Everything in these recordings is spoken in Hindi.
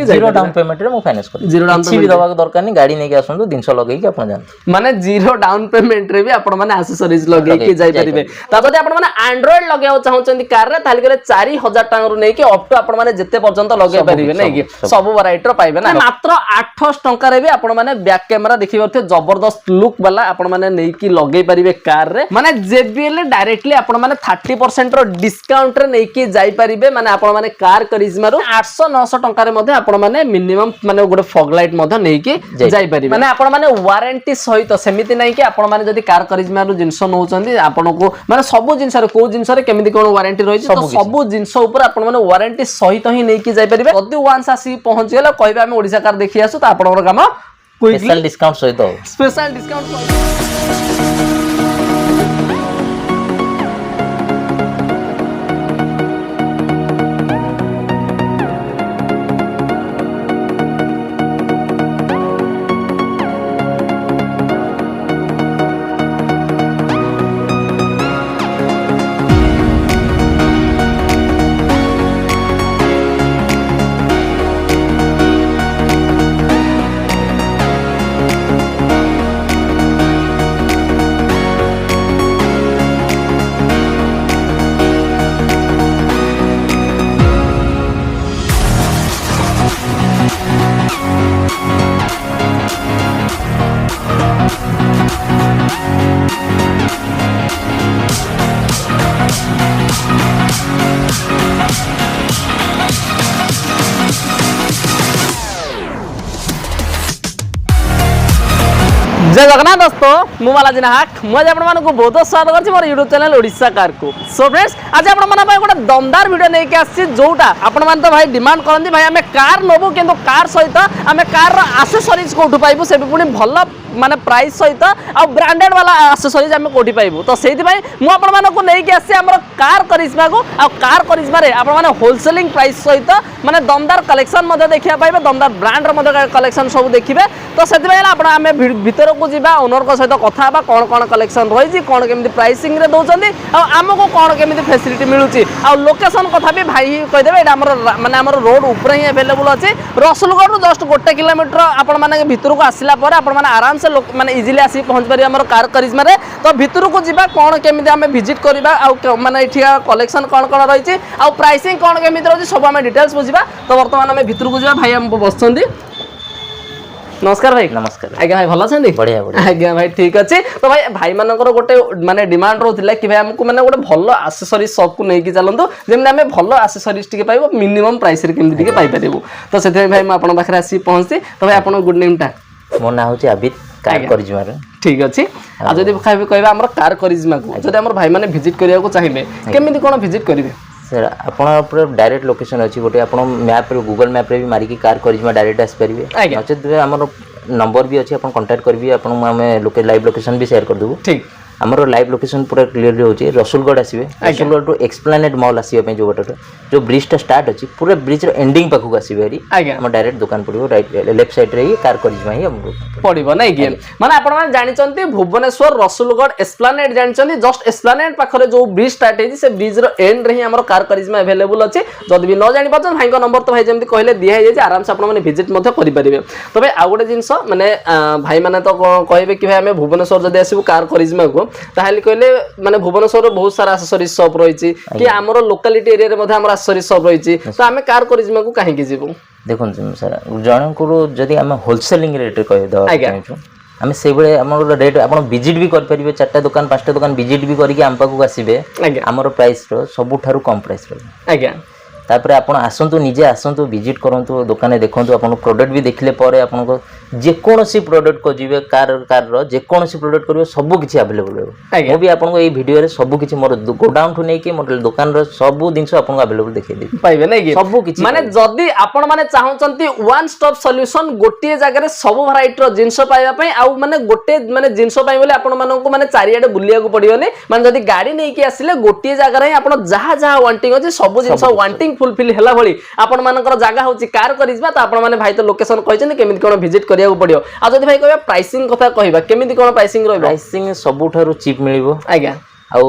जीरो डाउन पेमेंट रे मु फाइनेंस कर जीरो डाउन पेमेंट भी दवा दरकार नहीं गाड़ी नेके आसंतु 300 लगेई के अपन जान माने जीरो डाउन पेमेंट रे भी आपण माने एक्सेसरीज लगेई के जाई परिबे ता जदि आपण माने एंड्रॉइड लगाउ चाहउचंदी कार रे ताली गले 4000 टांग रो नै के अप टू आपण माने जत्ते पर्यंत लगे परिबे नै कि सब वैरायटी रो पाइबे ना मात्र 800 टंका रे भी आपण माने बैक कैमरा देखि परथे जबरदस्त लुक वाला आपण माने नै कि लगेई परिबे कार रे माने JBL डायरेक्टली आपण माने 30% रो डिस्काउंट रे नै कि जाई परिबे माने आपण माने कार करिश्मा रो 800 900 टंका रे मध्ये आपण माने मिनिमम माने गोटे फॉग लाइट मध्ये नै कि जाई परिबे माने आपण माने वारंटी सहित सेमिति नै कि आपण माने जदि कार करिश्मा रो जिंस नउचंदी आपण को माने सब जिंस रे को जिंस रे केमिति कोन वारंटी रही तो सब जिंस ऊपर आपण माने वारंटी सहित ही नै कि जाई परिबे जदि वांस आसी पहुंच गेला कहबे हम ओडिसा कार देखि आसु त आपनर काम स्पेशल डिस्काउंट सहित स्पेशल डिस्काउंट जय जगन्नाथ दोस्तों मु बालाजी नाहक मुझे आपण मानक बहुत स्वागत करछि मोर YouTube चैनल ओडिशा कार को सो फ्रेंड्स आज आपण माने भाई गोटे दमदार वीडियो नै के आछि जोटा आपण मान तो भाई डिमांड करंदी भाई हमें कार नबो किंतु कार सहित हमें कार रो एक्सेसरीज कोठु पाइबो से पुनी भलो माने प्राइस सहित आ ब्रांडेड वाला एक्सेसरीज हमें कोठी पाइबो तो सेति भाई मु आपण मानक नै के आछि हमर कार करिश्मा को आ कार करिश्मा रे आपण माने होलसेलिंग प्राइस सहित माने दमदार कलेक्शन मध्ये देखिया पाइबे दमदार ब्रांड रो मध्ये कलेक्शन सब देखिबे तो सेति भाई आपण हमें भीतर को जीवा ओनर को सहित कथा बा कोन कोन कलेक्शन रही कोन केमिति प्राइसिंग रे दउचंदी आ हमको कोन केमिति फैसिलिटी मिलुची आ लोकेशन कथा भी भाई कहि देबे एटा हमर माने हमर रोड ऊपर ही अवेलेबल अछि रसुलगढ़ जस्ट 1 किलोमीटर आपण माने भीतर को आसिला पर आपण माने आराम से माने इजीली आसी पहुंच पारि हमर कार करिश्मा रे तो भीतर को जीवा कोन केमिति हमें विजिट करबा आ माने एठिया कलेक्शन कोन कोन रही आ प्राइसिंग कोन केमिति रही सब हमें डिटेल्स बुझिबा तो वर्तमान हमें भीतर को जीवा भाई हम बसचंदी नमस्कार भाई नमस्कार आज्ञा भाई भल अछंदी बढ़िया बढ़िया आज्ञा भाई ठीक अछि तो भाई भाई मानकर गोटे माने डिमांड रहथिला कि भाई हमको माने गोटे भलो एक्सेसरीज सब को नै कि चलंतो जेम हमें भलो एक्सेसरीज टिके पाइबो मिनिमम प्राइस रे केमि टिके पाइ परिबो तो सेते भाई हम आपन पाखरे आसी पहुंचते तो भाई आपन गुड नेम ता मोर ना होची अबित कार करिश्मा रे ठीक अछि आ जदी कहबा हमर कार करिश्मा को जदी हमर भाई माने विजिट करिया को चाहिबे केमिति कोन विजिट करिवे सर आपण डायरेक्ट लोकेशन अछि गोटे आपण मैप रे गूगल मैप रे भी मारी की कार करिश्मा डायरेक्ट आस परिबे नचेत हमर नंबर भी अछि आपण कांटेक्ट करबी आपण हमें लाइव लोकेशन भी शेयर कर देबो ठीक हमरो लाइव लोकेशन पूरा क्लियरली होची Rasulgarh आसीबे Rasulgarh to explained mall आसीबे पे जो बटर जो ब्रिज टा स्टार्ट अछि पूरा ब्रिज रो एंडिंग पाखु आसीबे हरी हम डायरेक्ट दुकान पड़िबो राइट लेफ्ट साइड रे ही कार करिश्मा ही हमरो पड़िबो नै कि माने आपण माने जानि चंती भुवनेश्वर रसुलगढ़ एक्सप्लेनेड जानि चंती जस्ट एक्सप्लेनेड पाखरे जो ब्रिज स्टार्ट हेजी से ब्रिज रो एंड रे ही हमरो कार करिश्मा अवेलेबल अछि जदी भी न जानि पाछन भाई को नंबर तो भाई जेमति कहले दिया हे जे आराम से आपण माने विजिट मध्ये करि परिबे तो भाई आ गोटे जिंस माने भाई माने तो कहबे कि भाई हमें भुवनेश्वर जदी आसीबो कार करिश्मा को ताहाली कहले माने भुवनेश्वर रो बहुत सारा एक्सेसरीज शॉप रहिछि कि हमरो लोकलिटी एरिया रे मध्ये हमरो एक्सेसरीज शॉप रहिछि तो हमें कार करिश्मा को काहे कि जेबो देखन सर जण को जदी हम होलसेलिंग रेट कहि द चाहछु हमें से बळे हमर रेट आपण विजिट भी कर परिबे 4टा दुकान 5टा दुकान विजिट भी करिके हम पाकु आसीबे हमर प्राइस रो सबु थारु कम प्राइस रो आज्ञा तापर आपण आसंतु निजे आसंतु विजिट करंतु दुकान देखंतु आपण प्रोडक्ट भी देखले परे आपण को जे कोनोसी प्रोडक्ट को जीवे कार रो जे कोनोसी प्रोडक्ट करियो सब किछि अवेलेबल हो मो भी आपण को ए वीडियो रे सब किछि मोर गोडाउन ठु नै कि मोर दुकान रो सब दिनस आपण को अवेलेबल देखै दे पाइबे नै कि सब किछि माने जदी आपण माने चाहउचंती वन स्टॉप सॉल्यूशन गोटिए जगह रे सब वैरायटी रो जिंस पाइबा पई आ माने गोटे माने जिंस पाइ बोले आपण मानन को माने चारियाडे बुलिया को पड़ियो नै माने जदी गाड़ी नै कि आसिले गोटिए जगह रे आपण जहा जहा वांटिंग अछि सब जिंस वांटिंग फुलफिल हला भली आपण मानकर जगह होची कार करिसबा त आपण माने भाई तो लोकेशन कहिछन केमिति कोन विजिट करिया को पड़ियो आ जदी भाई कहबा प्राइसिंग कथा कहबा केमिति कोन प्राइसिंग रहबा प्राइसिंग सबुठारु चीप मिलिबो आज्ञा ଆଉ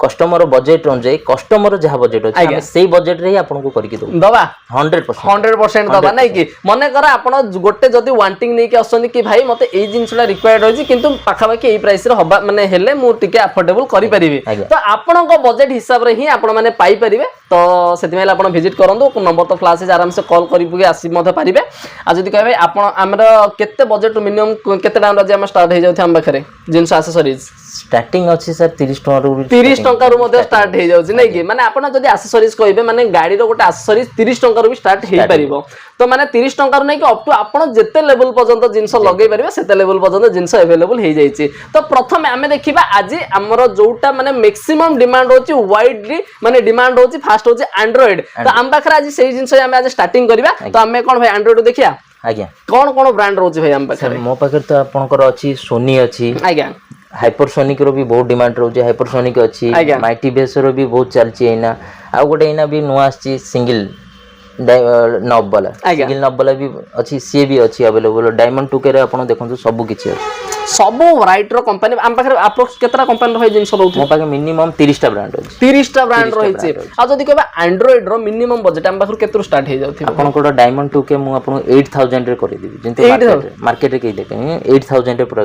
କଷ୍ଟମର ବଜେଟ୍ ଅନୁଯାୟୀ କଷ୍ଟମର ଯାହା ବଜେଟ୍ ଅଛି ଆମେ ସେଇ ବଜେଟ୍ ରେ ହିଁ ଆପଣଙ୍କୁ କରିକି ଦବୁ ଦବା 100% ଦବା ନାଇଁ କି ମନେ କର ଆପଣ ଗୋଟେ ଯଦି ୱାଣ୍ଟିଂ ନେଇକି ଆସୁଛନ୍ତି କି ଭାଇ ମତେ ଏଇ ଜିନିଷଟା ରିକ୍ୱାୟର୍ଡ ଅଛି କିନ୍ତୁ ପାଖାପାଖି ଏଇ ପ୍ରାଇସ୍ ରେ ହବା ମାନେ ହେଲେ ମୁଁ ଟିକେ ଆଫୋର୍ଡେବଲ କରିପାରିବି ତ ଆପଣଙ୍କ ବଜେଟ୍ ହିସାବରେ ହିଁ ଆପଣ ମାନେ ପାଇପାରିବେ ତ ସେଥିପାଇଁ ଆପଣ ଭିଜିଟ୍ କରନ୍ତୁ ନମ୍ବର ତ ଫ୍ଲାସ୍ ଅଛି ଆରାମସେ କଲ୍ କରିକି ଆସି ମଧ୍ୟ ପାରିବେ ଆଉ ଯଦି କହିବେ ଆପଣ ଆମର କେତେ ବଜେଟ୍ ମିନିମମ୍ କେତେ ଟଙ୍କା ଆଜି ଆମେ ଷ୍ଟାର୍ଟ ହେଇଯାଉଛି ଆମ ପାଖରେ ଜିନିଷ ଆକ୍ସେସରିଜ୍ स्टार्टिंग अछि सर 30 टका रु 30 टका रु मध्ये स्टार्ट हे जाउछि नै कि माने आपण जदि एक्सेसरीज कहबे माने गाड़ी रो गोटे एक्सेसरीज 30 टका रु भी स्टार्ट हे परिबो तो माने 30 टका रु नै कि अप टू आपण जेते लेवल पर्यंत जिंस लगै परिबे सेते लेवल पर्यंत जिंस अवेलेबल हे जाइछि तो प्रथम आमे देखिबा आज हमरो जोटा माने मैक्सिमम डिमांड होछि वाइडली माने डिमांड होछि फास्ट होछि एंड्रॉइड तो हम पाखरा आज सेही जिंस आमे आज स्टार्टिंग करबा तो आमे कोन भाई एंड्रॉइड देखिया आज्ञा कोन ब्रांड रोछि भाई हम पाखरे मो पाखर तो आपनकर अछि सोनी अछि आज्ञा हाइपरसोनिक रो भी बहुत डिमांड रोचे हाइपरसोनिक अछि माइटी बेस रो भी बहुत चलछि एना आ गोटे एना भी नुआ अछि सिंगल नॉब वाला सिंगल नॉब वाला भी अछि सी भी अछि अवेलेबल डायमंड 2 के रे आपण देखंतु सब किछि अछि सब वैरायटी रो कंपनी हम पाखरे अप्रोक्स केतरा कंपनी रही जिंस रहउथि मो पाखे मिनिमम 30 टा ब्रांड अछि 30 टा ब्रांड रहिछि आ जदि कहबा एंड्रॉइड रो मिनिमम बजट हम पाखरे केतरो स्टार्ट हे जाउथि आपण कोड डायमंड 2 के मु आपण 8000 रे करि देबी जंते मार्केट रे के देखे 8000 रे पूरा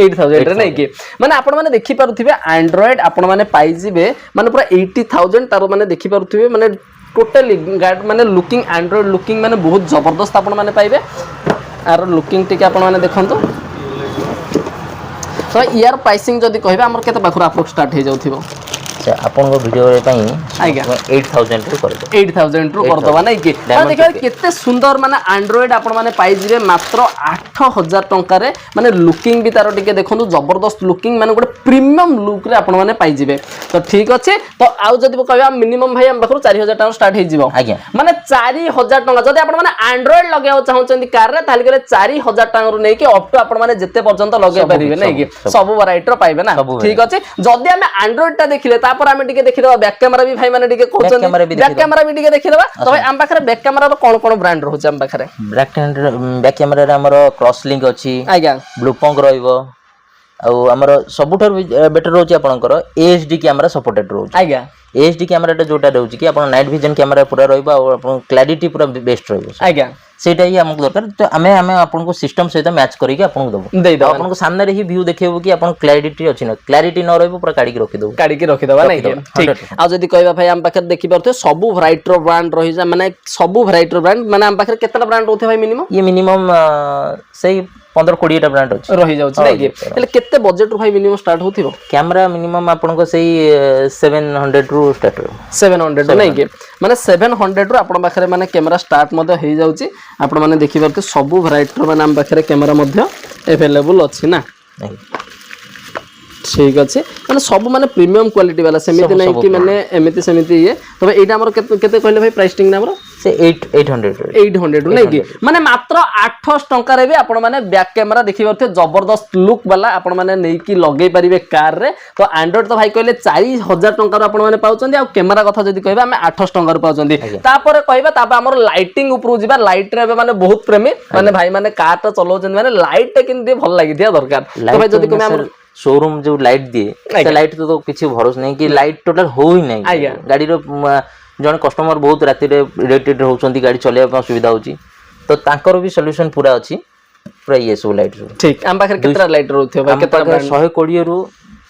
8000 रे नै कि माने आपण माने देखि पारुथिबे एंड्रॉइड आपण माने पाइ जिबे माने पूरा 80000 तारो माने देखि पारुथिबे माने टोटली गार्ड माने लुकिंग एंड्रॉइड लुकिंग माने बहुत जबरदस्त आपण माने पाइबे आर लुकिंग टिके आपण माने देखंतु तो ईयर प्राइसिंग जदि कहबे हमर केते पाखर अप्रोक्स स्टार्ट हे जाउथिबो अच्छा आपन को वीडियो रे पई आज्ञा 8000 रे कर दो 8000 रो कर दवा नै कि देखिबा केते सुंदर माने एंड्रॉइड आपण माने पाइ जिबे मात्र 8000 टंका रे माने लुकिंग भी तारो टिके देखंतु जबरदस्त लुकिंग माने गोटे प्रीमियम लुक रे आपण माने पाइ जिबे तो ठीक अछि तो आउ जदि कहबा मिनिमम भाई हम पाखर 4000 टका स्टार्ट हे जिवो आज्ञा माने 4000 टका जदि आपण माने एंड्रॉइड लगाउ चाहउचंदी कार रे ताली करे 4000 टका रो नै कि अप टू आपण माने जेते पर्यंत लगाइ परिबे नै कि सब वैरायटी रो पाइबे ना ठीक अछि जदि हम एंड्रॉइड टा देखिले तापर हम टिके देखिदबा बैक कैमरा भी भाई माने टिके कहउचंदी बैक कैमरा भी टिके देखिदबा तो भाई हम पाखरे बैक कैमरा रो कोन ब्रांड रहउछ हम पाखरे बैक कैमरा रे हमर क्रॉस लिंक अछि आज्ञा ब्लूपंग रहइबो आ हमर सबुठर बेटर रहउछ आपनकर एचडी कैमरा सपोर्टेड रहउछ आज्ञा एचडी कैमरा टा जोटा रहउछ कि आपन नाइट विजन कैमरा पूरा रहइबो आ आपन क्लैरिटी पूरा बेस्ट रहइबो आज्ञा सेटा ही हमको दरकार तो हमें आपन को सिस्टम सहित मैच करिके आपन को दबो दे दो आपन को सामने रे ही व्यू देखिबो कि आपन क्लैरिटी अछि न क्लैरिटी न रहइबो पूरा काडी के रखि दबो नै ठीक आ जदि कहबा भाई हम पाखर देखि परथे सब वैरायटी रो ब्रांड रहि जा माने सब वैरायटी रो ब्रांड माने हम पाखर केतला ब्रांड रहथे भाई मिनिमम ये मिनिमम सही 15-20 टा ब्रांड अछि रहि जाउछ नै कि એટલે केते बजट रो भाई मिनिमम स्टार्ट होथिबो कैमरा मिनिमम आपन को सही 700 रु स्टार्ट 700 नै कि माने 700 रु आपन पाखरे माने कैमरा स्टार्ट मध्ये हे जाउची आपन माने देखि परथे सब वैरायटी रो माने हम पाखरे कैमरा मध्ये अवेलेबल अछि ना ठीक अछि माने सब माने प्रीमियम क्वालिटी वाला समिति नै कि माने एमिति समिति ये तो एटा हमर केते कहले भाई प्राइसिंग ना हमर से 800 नै कि माने मात्र 800 टंका रे भी आपण माने बैक कैमरा देखि परथे जबरदस्त लुक वाला आपण माने नै कि लगै परिबे कार रे तो एंड्रॉइड तो भाई कहले 4000 टंका रो आपण माने पाउचंदी आ कैमरा कथा जदी कहबा हमें 800 टंका रो पाउचंदी तापर कहबा तापर हमर लाइटिंग ऊपर जिबा लाइट रे माने बहुत प्रेमी माने भाई माने कार तो चलाउचंदी माने लाइट टे किन दे भल लागि दिया दरकार तो भाई जदी कमे हमर शोरूम जो लाइट दिए से लाइट तो किछि भरोसा नहीं कि लाइट टोटल हो ही नहीं गाड़ी रो जन कस्टमर बहुत राति रे इरिटेटेड होउचंती गाड़ी चलेबा सुविधा होची तो तांकर भी सॉल्यूशन पूरा अछि पूरा ये सब लाइट ठीक हम पाखर केतरा लाइट रहउथि भाई केतरा 120 रु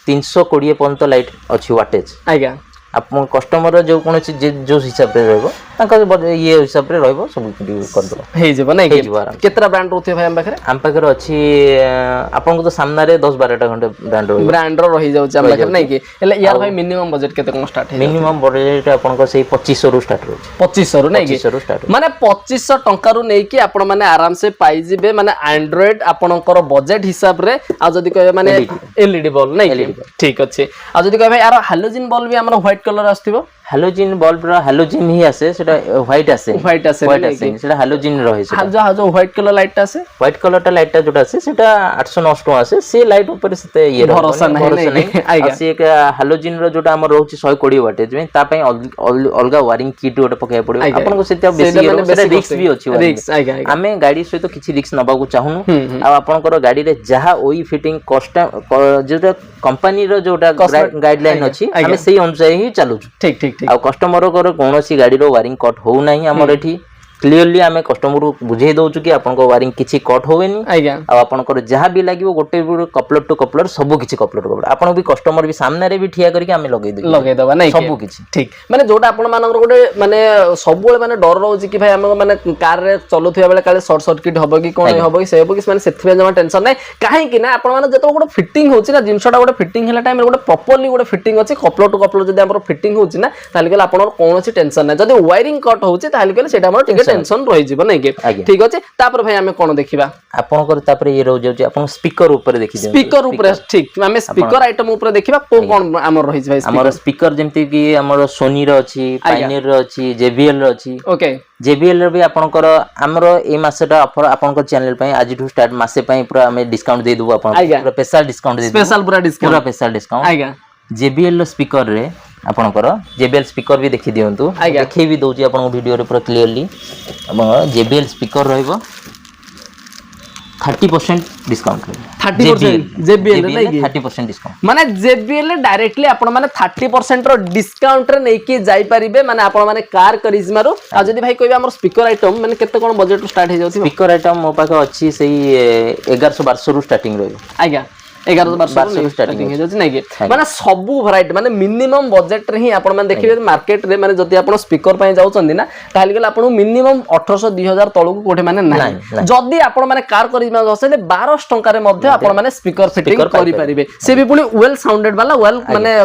320 पर्यंत लाइट अछि वाटेज आज्ञा आप कस्टमर जो कोन जो हिसाब रे रहबो तांका ये हिसाब रे रहबो सब कर दो हे जेबो नै केतरा ब्रांड रहउथि भाई हम पाखरे अछि आपन को तो सामना रे 10-12 टा घंटे ब्रांड रही जाउछ हम पाखरे नै कि एले यार भाई मिनिमम बजट केते कोन स्टार्ट हे मिनिमम बजट आपन को सही 2500 रु स्टार्ट रहउछ 2500 रु नै कि माने 2500 टंका रु नै कि आपण माने आराम से पाइ जिबे माने एंड्रॉइड आपनकर बजट हिसाब रे आ जदी कहबे माने एलईडी बल्ब नै ठीक अछि आ जदी कहबे यार हालोजन बल्ब भी हमर व्हाइट कलर आस्थिबो হ্যালোজিন বল্বর হ্যালোজিন হি আছে, সেটা হোয়াইট আছে, হোয়াইট আছে, সেটা হ্যালোজিন রহে। যা হোয়াইট কালার লাইটটা আছে, হোয়াইট কালারটা লাইটটা যেটা আছে সেটা 809 টাকা আছে। সে লাইট উপরে সেতে ইয়ে ভরসা নাই। সে হ্যালোজিন র যেটা আমার রହୁଛି 120 ওয়াটেজ में তা ପାଇଁ ଅଲଗା ୱାରିଂ କିଟ୍ ଗୋଟେ ପକେଇବା ପଡିବ। ଆପଣଙ୍କୁ ସେଟା ବେଶୀ ରିସ୍କ ବି ଅଛି। ଆମେ ଗାଡି ସହିତ କିଛି ରିସ୍କ ନବାକୁ ଚାହୁଁନୁ। ଆଉ ଆପଣଙ୍କର ଗାଡିରେ ଯାହା ଓଇ ଫିଟିଂ ଯୋଉଟା कंपनी रो जोटा गाइडलाइन अछि हमें सही अनुसार ही चालू। ठीक ठीक ठीक। आ कस्टमर को कोनोसी गाड़ी रो वायरिंग कट हो नाही हमर एठी क्लियरली आमे कस्टमर को बुझे दउछु कि आपन को वायरिंग किछि कट होवेनी। आ आपन को जहां भी लागिवो गोटे कपलर टू कपलर सब किछि कपलर टू कपलर आपन भी कस्टमर भी सामने रे भी ठिया करके आमे लगे दबा नहीं सब किछि। ठीक माने जोटा आपन मानकर गोटे माने सब बेले माने डर रहउछि कि भाई आमे माने कार रे चलुथिया बेले काले शॉर्ट सर्किट हबो कि कोन हबो कि से हबो कि माने सेथबे जमा टेंशन नै काहे कि ना आपन माने जतो गोटे फिटिंग होछि ना जिंसटा गोटे फिटिंग हैला टाइम गोटे प्रॉपर्ली गोटे फिटिंग अछि कपलर टू कपलर जदि हमर फिटिंग होछि ना ताले गेल आपन कोनोसी टेंशन नै। जदि वायरिंग कट होछि ताले गेल सेटा हमर टिके टेंशन रहि जिवो नै के। ठीक अछि तापर भाई हमें कोन देखिबा आपन कर तापर ये रह जाउछि आपन स्पीकर ऊपर देखि दियौ। स्पीकर ऊपर ठीक हमें स्पीकर आइटम ऊपर देखिबा कोन हमर रहि छै भाई हमर स्पीकर जेमति कि हमर सोनी रो अछि पाइनियर रो अछि जेबीएल रो अछि। ओके जेबीएल रो भी आपनकर हमर ए मासटा ऑफर आपनकर चैनल पई आज टू स्टार्ट मासे पई पूरा हमें डिस्काउंट दे देबो आपन पूरा स्पेशल डिस्काउंट दे देबो स्पेशल पूरा डिस्काउंट आइगा। जेबीएल रो स्पीकर रे आपनकर जेबीएल स्पीकर भी देखि दियंतु देखि भी दउछि आपन वीडियो रे पूरा क्लियरली जेबीएल स्पीकर रहइबो 30% डिस्काउंट 30% जेबीएल नै 30% डिस्काउंट माने जेबीएल डायरेक्टली आपण माने 30% रो डिस्काउंट रे नै के जाई परिबे माने आपण माने कार करिश्मा रो। आ जदी भाई कहबे हमर स्पीकर आइटम माने केते कोन बजट स्टार्ट हे जाउछि स्पीकर आइटम मो पाखा अछि सेही 1112 रु स्टार्टिंग रहइबो। आज्ञा 1112 स्टार्टिंग हे जाउछि नै के माने सबु वैरायटी माने मिनिमम बजट रे ही आपण माने देखिबे मार्केट रे माने जदी आपण स्पीकर पय जाउछन्दी ना ताले गेल आपण मिनिमम 1800 2000 तळु को कोठे माने नाही। जदी आपण माने कार करिश्मा जसले 1200 टंका रे मध्ये आपण माने स्पीकर फिटिंग करि परिबे से भी पुनी वेल साउंडेड वाला वेल माने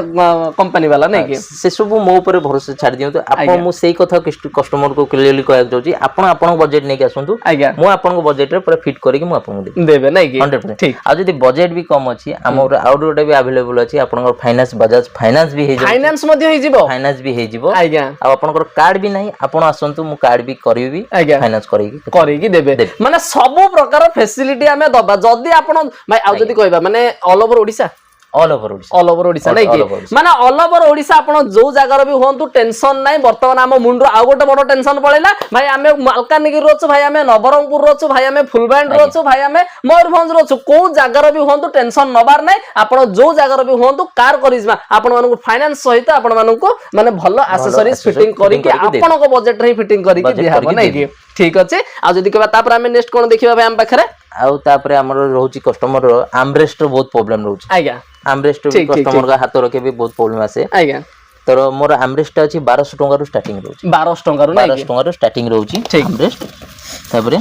कंपनी वाला नै के से सब मो ऊपर भरोसा छाड़ दियौ। तो आपण मु सेही कथा कस्टमर को क्लियरली कहया जाउछि आपण आपण बजट नै के आसंतु मु आपण को बजट रे पूरा फिट करि कि मु आपण को देबे नै के 100%। ठीक आ जदी बजट भी कम अछि हमर आउटडोर भी अवेलेबल अछि आपनकर फाइनेंस बजाज फाइनेंस भी हे फाइनेंस मध्ये हे जिवो फाइनेंस भी हे जिवो आज्ञा। आ आपनकर कार्ड भी नाही आपण आसंतु मु कार्ड भी करबी फाइनेंस करिकी देबे माने सब प्रकार फैसिलिटी हमें दबा। जदी आपण भाई आ जदी कहबा माने all over Odisha all over Odisha नै कि माने ऑल ओवर ओडिसा आपण जो जगार भी होंतु टेंशन नै। वर्तमान हम मुंडरो आ गोटे बडो टेंशन पळेला भाई हमें मालकानगिरी रोछु भाई हमें नवरंगपुर रोछु भाई हमें फुलबांड रोछु भाई हमें मयूरभंज रोछु को जगार भी होंतु टेंशन नबार नै। आपण जो जगार भी होंतु कार करिश्मा आपण मानको फाइनेंस सहित आपण मानको माने भलो एक्सेसरीज फिटिंग करी के आपण को बजट रे फिटिंग करी के दिहाबो नै कि। ठीक अछि आ जदी कहबा तापर हमें नेक्स्ट कोन देखिबा भाई हम पाखरे आउ तापर हमर रहउची कस्टमर रो आर्मरेस्ट रो बहुत प्रॉब्लम रहउची। आज्ञा आर्मरेस्ट कस्टमर का हाथ रखे भी बहुत प्रॉब्लम आसे। आज्ञा तर मोर आर्मरेस्ट अछि 1200 टंका रो स्टार्टिंग रहउची 1200 टंका रो नै 1200 टंका रो स्टार्टिंग रहउची आर्मरेस्ट। तापर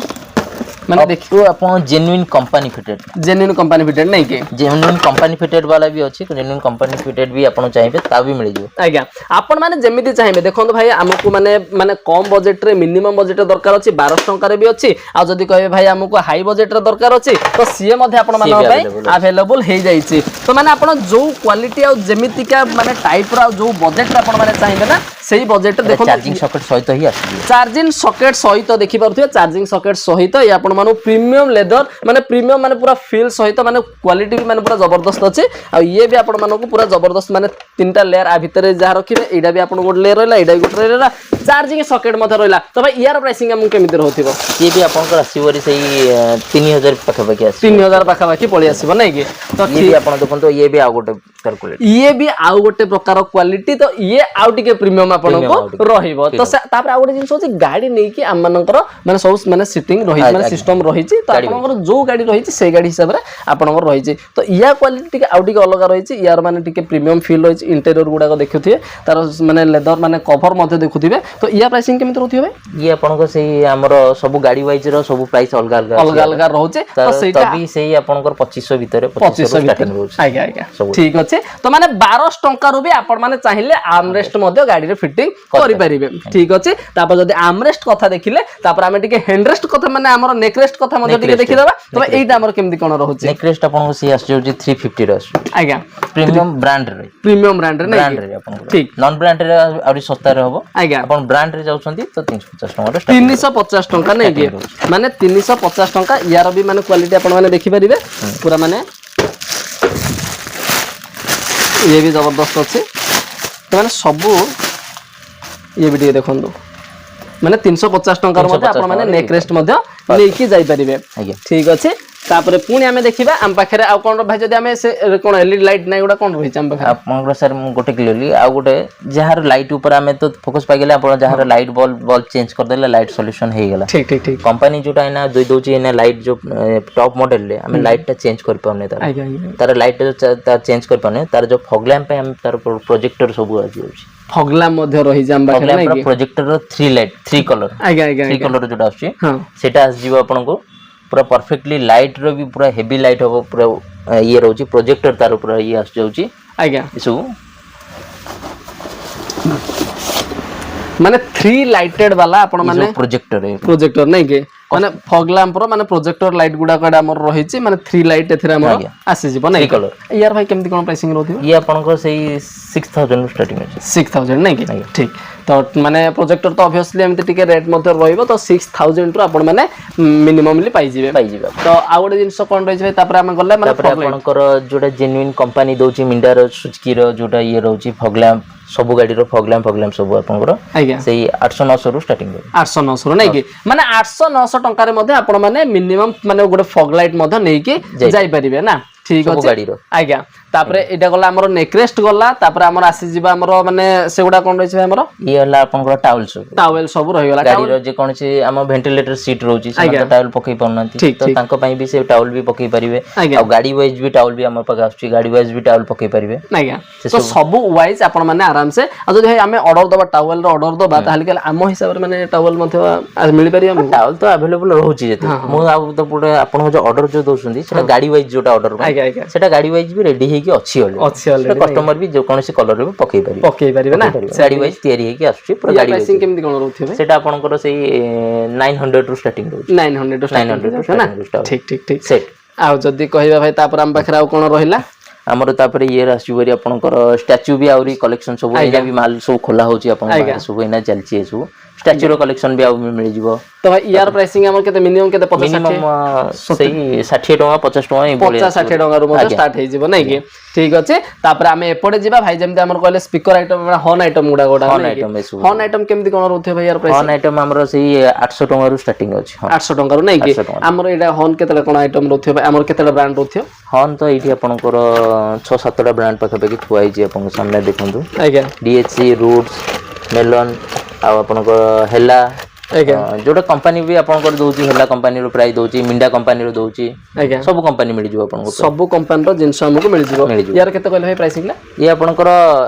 माने देखियो आपण जेन्युइन कंपनी फिटेड नै के जेन्युइन कंपनी फिटेड वाला भी अछि जेन्युइन कंपनी फिटेड भी आपण चाहिबे ता भी मिल जिवो। आज्ञा आपण माने जेमिति चाहिबे देखंतु भाई हमकु माने माने कम बजट रे मिनिमम बजट दरकार अछि 1200 टंका रे भी अछि। आ जदी कहबे भाई हमकु हाई बजट रे दरकार अछि तो सीए मध्ये आपण माने भाई अवेलेबल हे जाईछि। तो माने आपण जो क्वालिटी आ जेमिति का माने टाइप रा जो बजट रे आपण माने चाहिबे ना सेही बजट देखो चार्जिंग सॉकेट सहित ही आछि। चार्जिंग सॉकेट सहित देखि पारथुए चार्जिंग सॉकेट सहित या आपण मानो प्रीमियम लेदर माने प्रीमियम माने पूरा फील सहित माने क्वालिटी भी माने पूरा जबरदस्त अछि। आ ये भी आपण मानो को पूरा जबरदस्त माने तीनटा लेयर आ भितरे जा रखिबे एडा भी आपण गोट लेयर रहला एडा गोट रहला चार्जिंग सॉकेट मध्ये रहला। तो भाई यार प्राइसिंग हम केमिति रहथिबो ये भी आपण को आसीबोरी सही 3000 पाखा पाखी आसी 3000 पाखा पाखी पळि आसीबो नै कि। तो ये भी आपण देखंतो ये भी आ गोटे कैलकुलेट ये भी आउ गोटे प्रकार क्वालिटी तो ये आउ टिके प्रीमियम आपण को रहिबो। तो तापर आ गोटे जिंस होची गाडी नै कि हम मानकर माने सब माने सिटिंग रहि माने सिस्टम रहि छि। तो आपनकर जो गाडी रहि छि से गाडी हिसाब रे आपनकर रहि छि। तो या क्वालिटी टिके आउ टिके अलग रहि छि यार माने टिके प्रीमियम फील रहि छि इंटीरियर गुडा को देखुथिए तार माने लेदर माने कवर मध्ये देखुथिबे। तो या प्राइसिंग केमिति रहथिबे भाई ये आपण को सही हमरो सब गाडी वाइज रो सब प्राइस अलग अलग रहउचे। तो सेटा तभी सही आपनकर 2500 भीतर 2500 स्टार्टिंग रहउचे। आज्ञा आज्ञा ठीक अछि। तो माने 1200 टंका रो भी आपण माने चाहिए आर्मरेस्ट मध्ये गाडी रे ফিটিং করি পারিবে ঠিক আছে তারপর যদি আমরেস্ট কথা দেখিলে তারপর আমি টিকে হ্যান্ডরেস্ট কথা মানে আমার নেক রেস্ট কথা মধ্যে টিকে দেখি দেবা তবে এইটা আমার কেমতি কোন রহুଛି নেক রেস্ট ଆପଣଙ୍କୁ ସି ଆସୁଛି 350 ର ଆସୁଛି ଆଜ୍ଞା ପ୍ରିମିୟମ ବ୍ରାଣ୍ଡ ରେ ନାଇଁ ବ୍ରାଣ୍ଡ ରେ ଆପଣଙ୍କୁ ଠିକ ନନ୍ ବ୍ରାଣ୍ଡ ରେ ଆହୁରି ଶସ୍ତା ରେ ହବ ଆଜ୍ଞା ଆପଣ ବ୍ରାଣ୍ଡ ରେ ଯାଉଛନ୍ତି ତ 350 ଟଙ୍କା ର 350 ଟଙ୍କା ନାଇଁ କି ମାନେ 350 ଟଙ୍କା ইয়াର ବି ମାନେ କ୍ୱାଲିଟି ଆପଣ ମାନେ ଦେଖି ପାରିବେ ପୁରା ମାନେ ये भी जबरदस्त अच्छे तो मैंने सबू ये भी ଟିକେ ଦେଖନ୍ତୁ ମାନେ 350 ଟଙ୍କାର ମଧ୍ୟ ଆପଣ ମାନେ ନେକ୍ ରେଷ୍ଟ ମଧ୍ୟ ନେଇକି ଯାଇ ପାରିବେ ଠିକ ଅଛି ତାପରେ ପୁଣି ଆମେ ଦେଖିବା ଆମ ପାଖରେ ଆଉ କଣ ଭାଇ ଯଦି ଆମେ ସେ କୋନ एलईडी ଲାଇଟ୍ নাই ଗୁଡା କୋନ ରହିଛି ଆମ ପାଖରେ ଆପଣଙ୍କର ସାର୍ ମୁଁ ଗୋଟେ କ୍ଲିୟରଲି ଆଉ ଗୋଟେ ଯାହାର ଲାଇଟ୍ ଉପରେ ଆମେ ତ ଫୋକସ ପାଇଗଲେ ଆପଣ ଯାହାର ଲାଇଟ୍ ବଲ୍ବ ଚେଞ୍ଜ କରିଦେଲେ ଲାଇଟ୍ ସଲ୍ୟୁशन ହେଇଗଲା ଠିକ ଠିକ ଠିକ कंपनी जोटा है ना दे दउची एना लाइट जो टॉप मॉडल ले हमें लाइट टा चेंज कर पाउने तार लाइट तार चेंज कर पाउने तार जो फॉग लैंप पे हम तार प्रोजेक्टर सब आ जाउची फॉग लैंप मध्ये रही जाम बाखरे नै कि प्रोजेक्टर रो 3 लाइट 3 कलर आगे आगे 3 कलर जोटा आछी सेटा आस जीव आपन को पूरा परफेक्टली लाइट रो भी पूरा हेवी लाइट हो पूरा ये रहउची प्रोजेक्टर तार पूरा ये आस जाउची आगे सब माने 3 लाइटेड वाला आपण माने प्रोजेक्टर नै के माने फॉग लैंप रो माने प्रोजेक्टर लाइट गुडा कडा हमर रहिछि माने 3 लाइट एथिरा हमर आसी जिवो नै कलर यार भाई केमति कोन प्राइसिंग रहथिबो ये आपन को सही 6000 स्टार्टिंग है 6000 नै के ठीक तो माने प्रोजेक्टर तो ऑब्वियसली एमति टिके रेट मध्ये रहइबो तो 6000 रो आपण माने मिनिममली पाइ जिवे तो आ गोटे जिंस कोन रहि छै तापर हम गले माने आपन को जोटा जेन्युइन कंपनी दउची मिंडा रो सुजुकी रो जोटा ये रहउची फॉग लैंप सब गाड़ी रो फॉग लैंप सब आपन को सही 800 900 रो स्टार्टिंग 800 900 रो नै कि माने 800 900 टंका रे मध्ये आपण माने मिनिमम माने गोटे फॉग लाइट मध्ये नै कि जाई परिबे ना ठीक अछि गाड़ी रो आज्ञा तापरे एटा गला हमर नेक्रेस्ट गला तापरे हमर आसी जिबा हमर माने सेगुडा कोन रहि छै हमर ये हला आपन को टावल सब रहि गला गाड़ी रो जे कोन छै हम वेंटिलेटर सीट रहउची से टावल पकई परनांती तो तांको पई भी से टावल भी पकई परिबे आ गाड़ी वाइज भी टावल भी हमर पक आछी गाड़ी वाइज भी टावल पकई परिबे आज्ञा तो सब वाइज आपण माने आराम से आ जदि हमें ऑर्डर दबा टावल रो ऑर्डर दबा ताहले के हम हिसाब रे माने टावल मध्ये मिल पारि हम टावल तो अवेलेबल रहउची जेते मु आ तो पुरे आपण जो ऑर्डर जो दोसुंदी सेटा गाड़ी वाइज जोटा ऑर्डर सेटा गाड़ी वाइज भी रेडी हेकी अछि ऑलरेडी कस्टमर भी जो कोनसी कलर रे पकई परिबे ना गाड़ी वाइज तयारी हेकी आछी पूरा गाड़ी प्राइसिंग केमति कोन रहउथिबे सेटा आपण को सही 900 रु स्टार्टिंग रहउची 900 है ना ठीक ठीक ठीक सेट आ जदी कहिबा भाई तापर हम पाखरा आ कोन रहिला हमर तापर ये राशिवरी आपनकर स्टैच्यू भी आउरी कलेक्शन सब एना भी माल सब खोला होची आपन सब एना चलची सब स्टैच्यू रो कलेक्शन भी आ मिल जिवो तो यार प्राइसिंग हमर केते मिनिमम केते 50 मिनिमम सही 60 टका 50 टका ए 50 60 टका रो मते स्टार्ट हे जिवो नै कि ठीक अछि तापर हमें एपडे जिबा भाई जेमते हमर कहले स्पीकर आइटम हॉर्न आइटम गुडा गोडा हॉर्न आइटम केमति कोन रहउथे भाई यार प्राइस हॉर्न आइटम हमर सही 800 टका रो स्टार्टिंग अछि 800 टका रो नै कि हमर एटा हॉर्न केते कोन आइटम रहउथे भाई हमर केते ब्रांड रहउथे हॉर्न तो एठी आपनकर 6 7 टा ब्रांड पका पकी थुआई जे आपन सामने देखंतु आज्ञा डीएचसी रूट्स मेलन आ आपनकर हेला जोटा कंपनी भी आपन दउची हेला कंपनी रो प्राइस दउची मिंडा कंपनी रो दउची सब कंपनी मिल जिवो आपन को सब कंपनी रो जिंस हमको मिल जिवो यार केते कहले भाई प्राइसिंग ना ये आपन को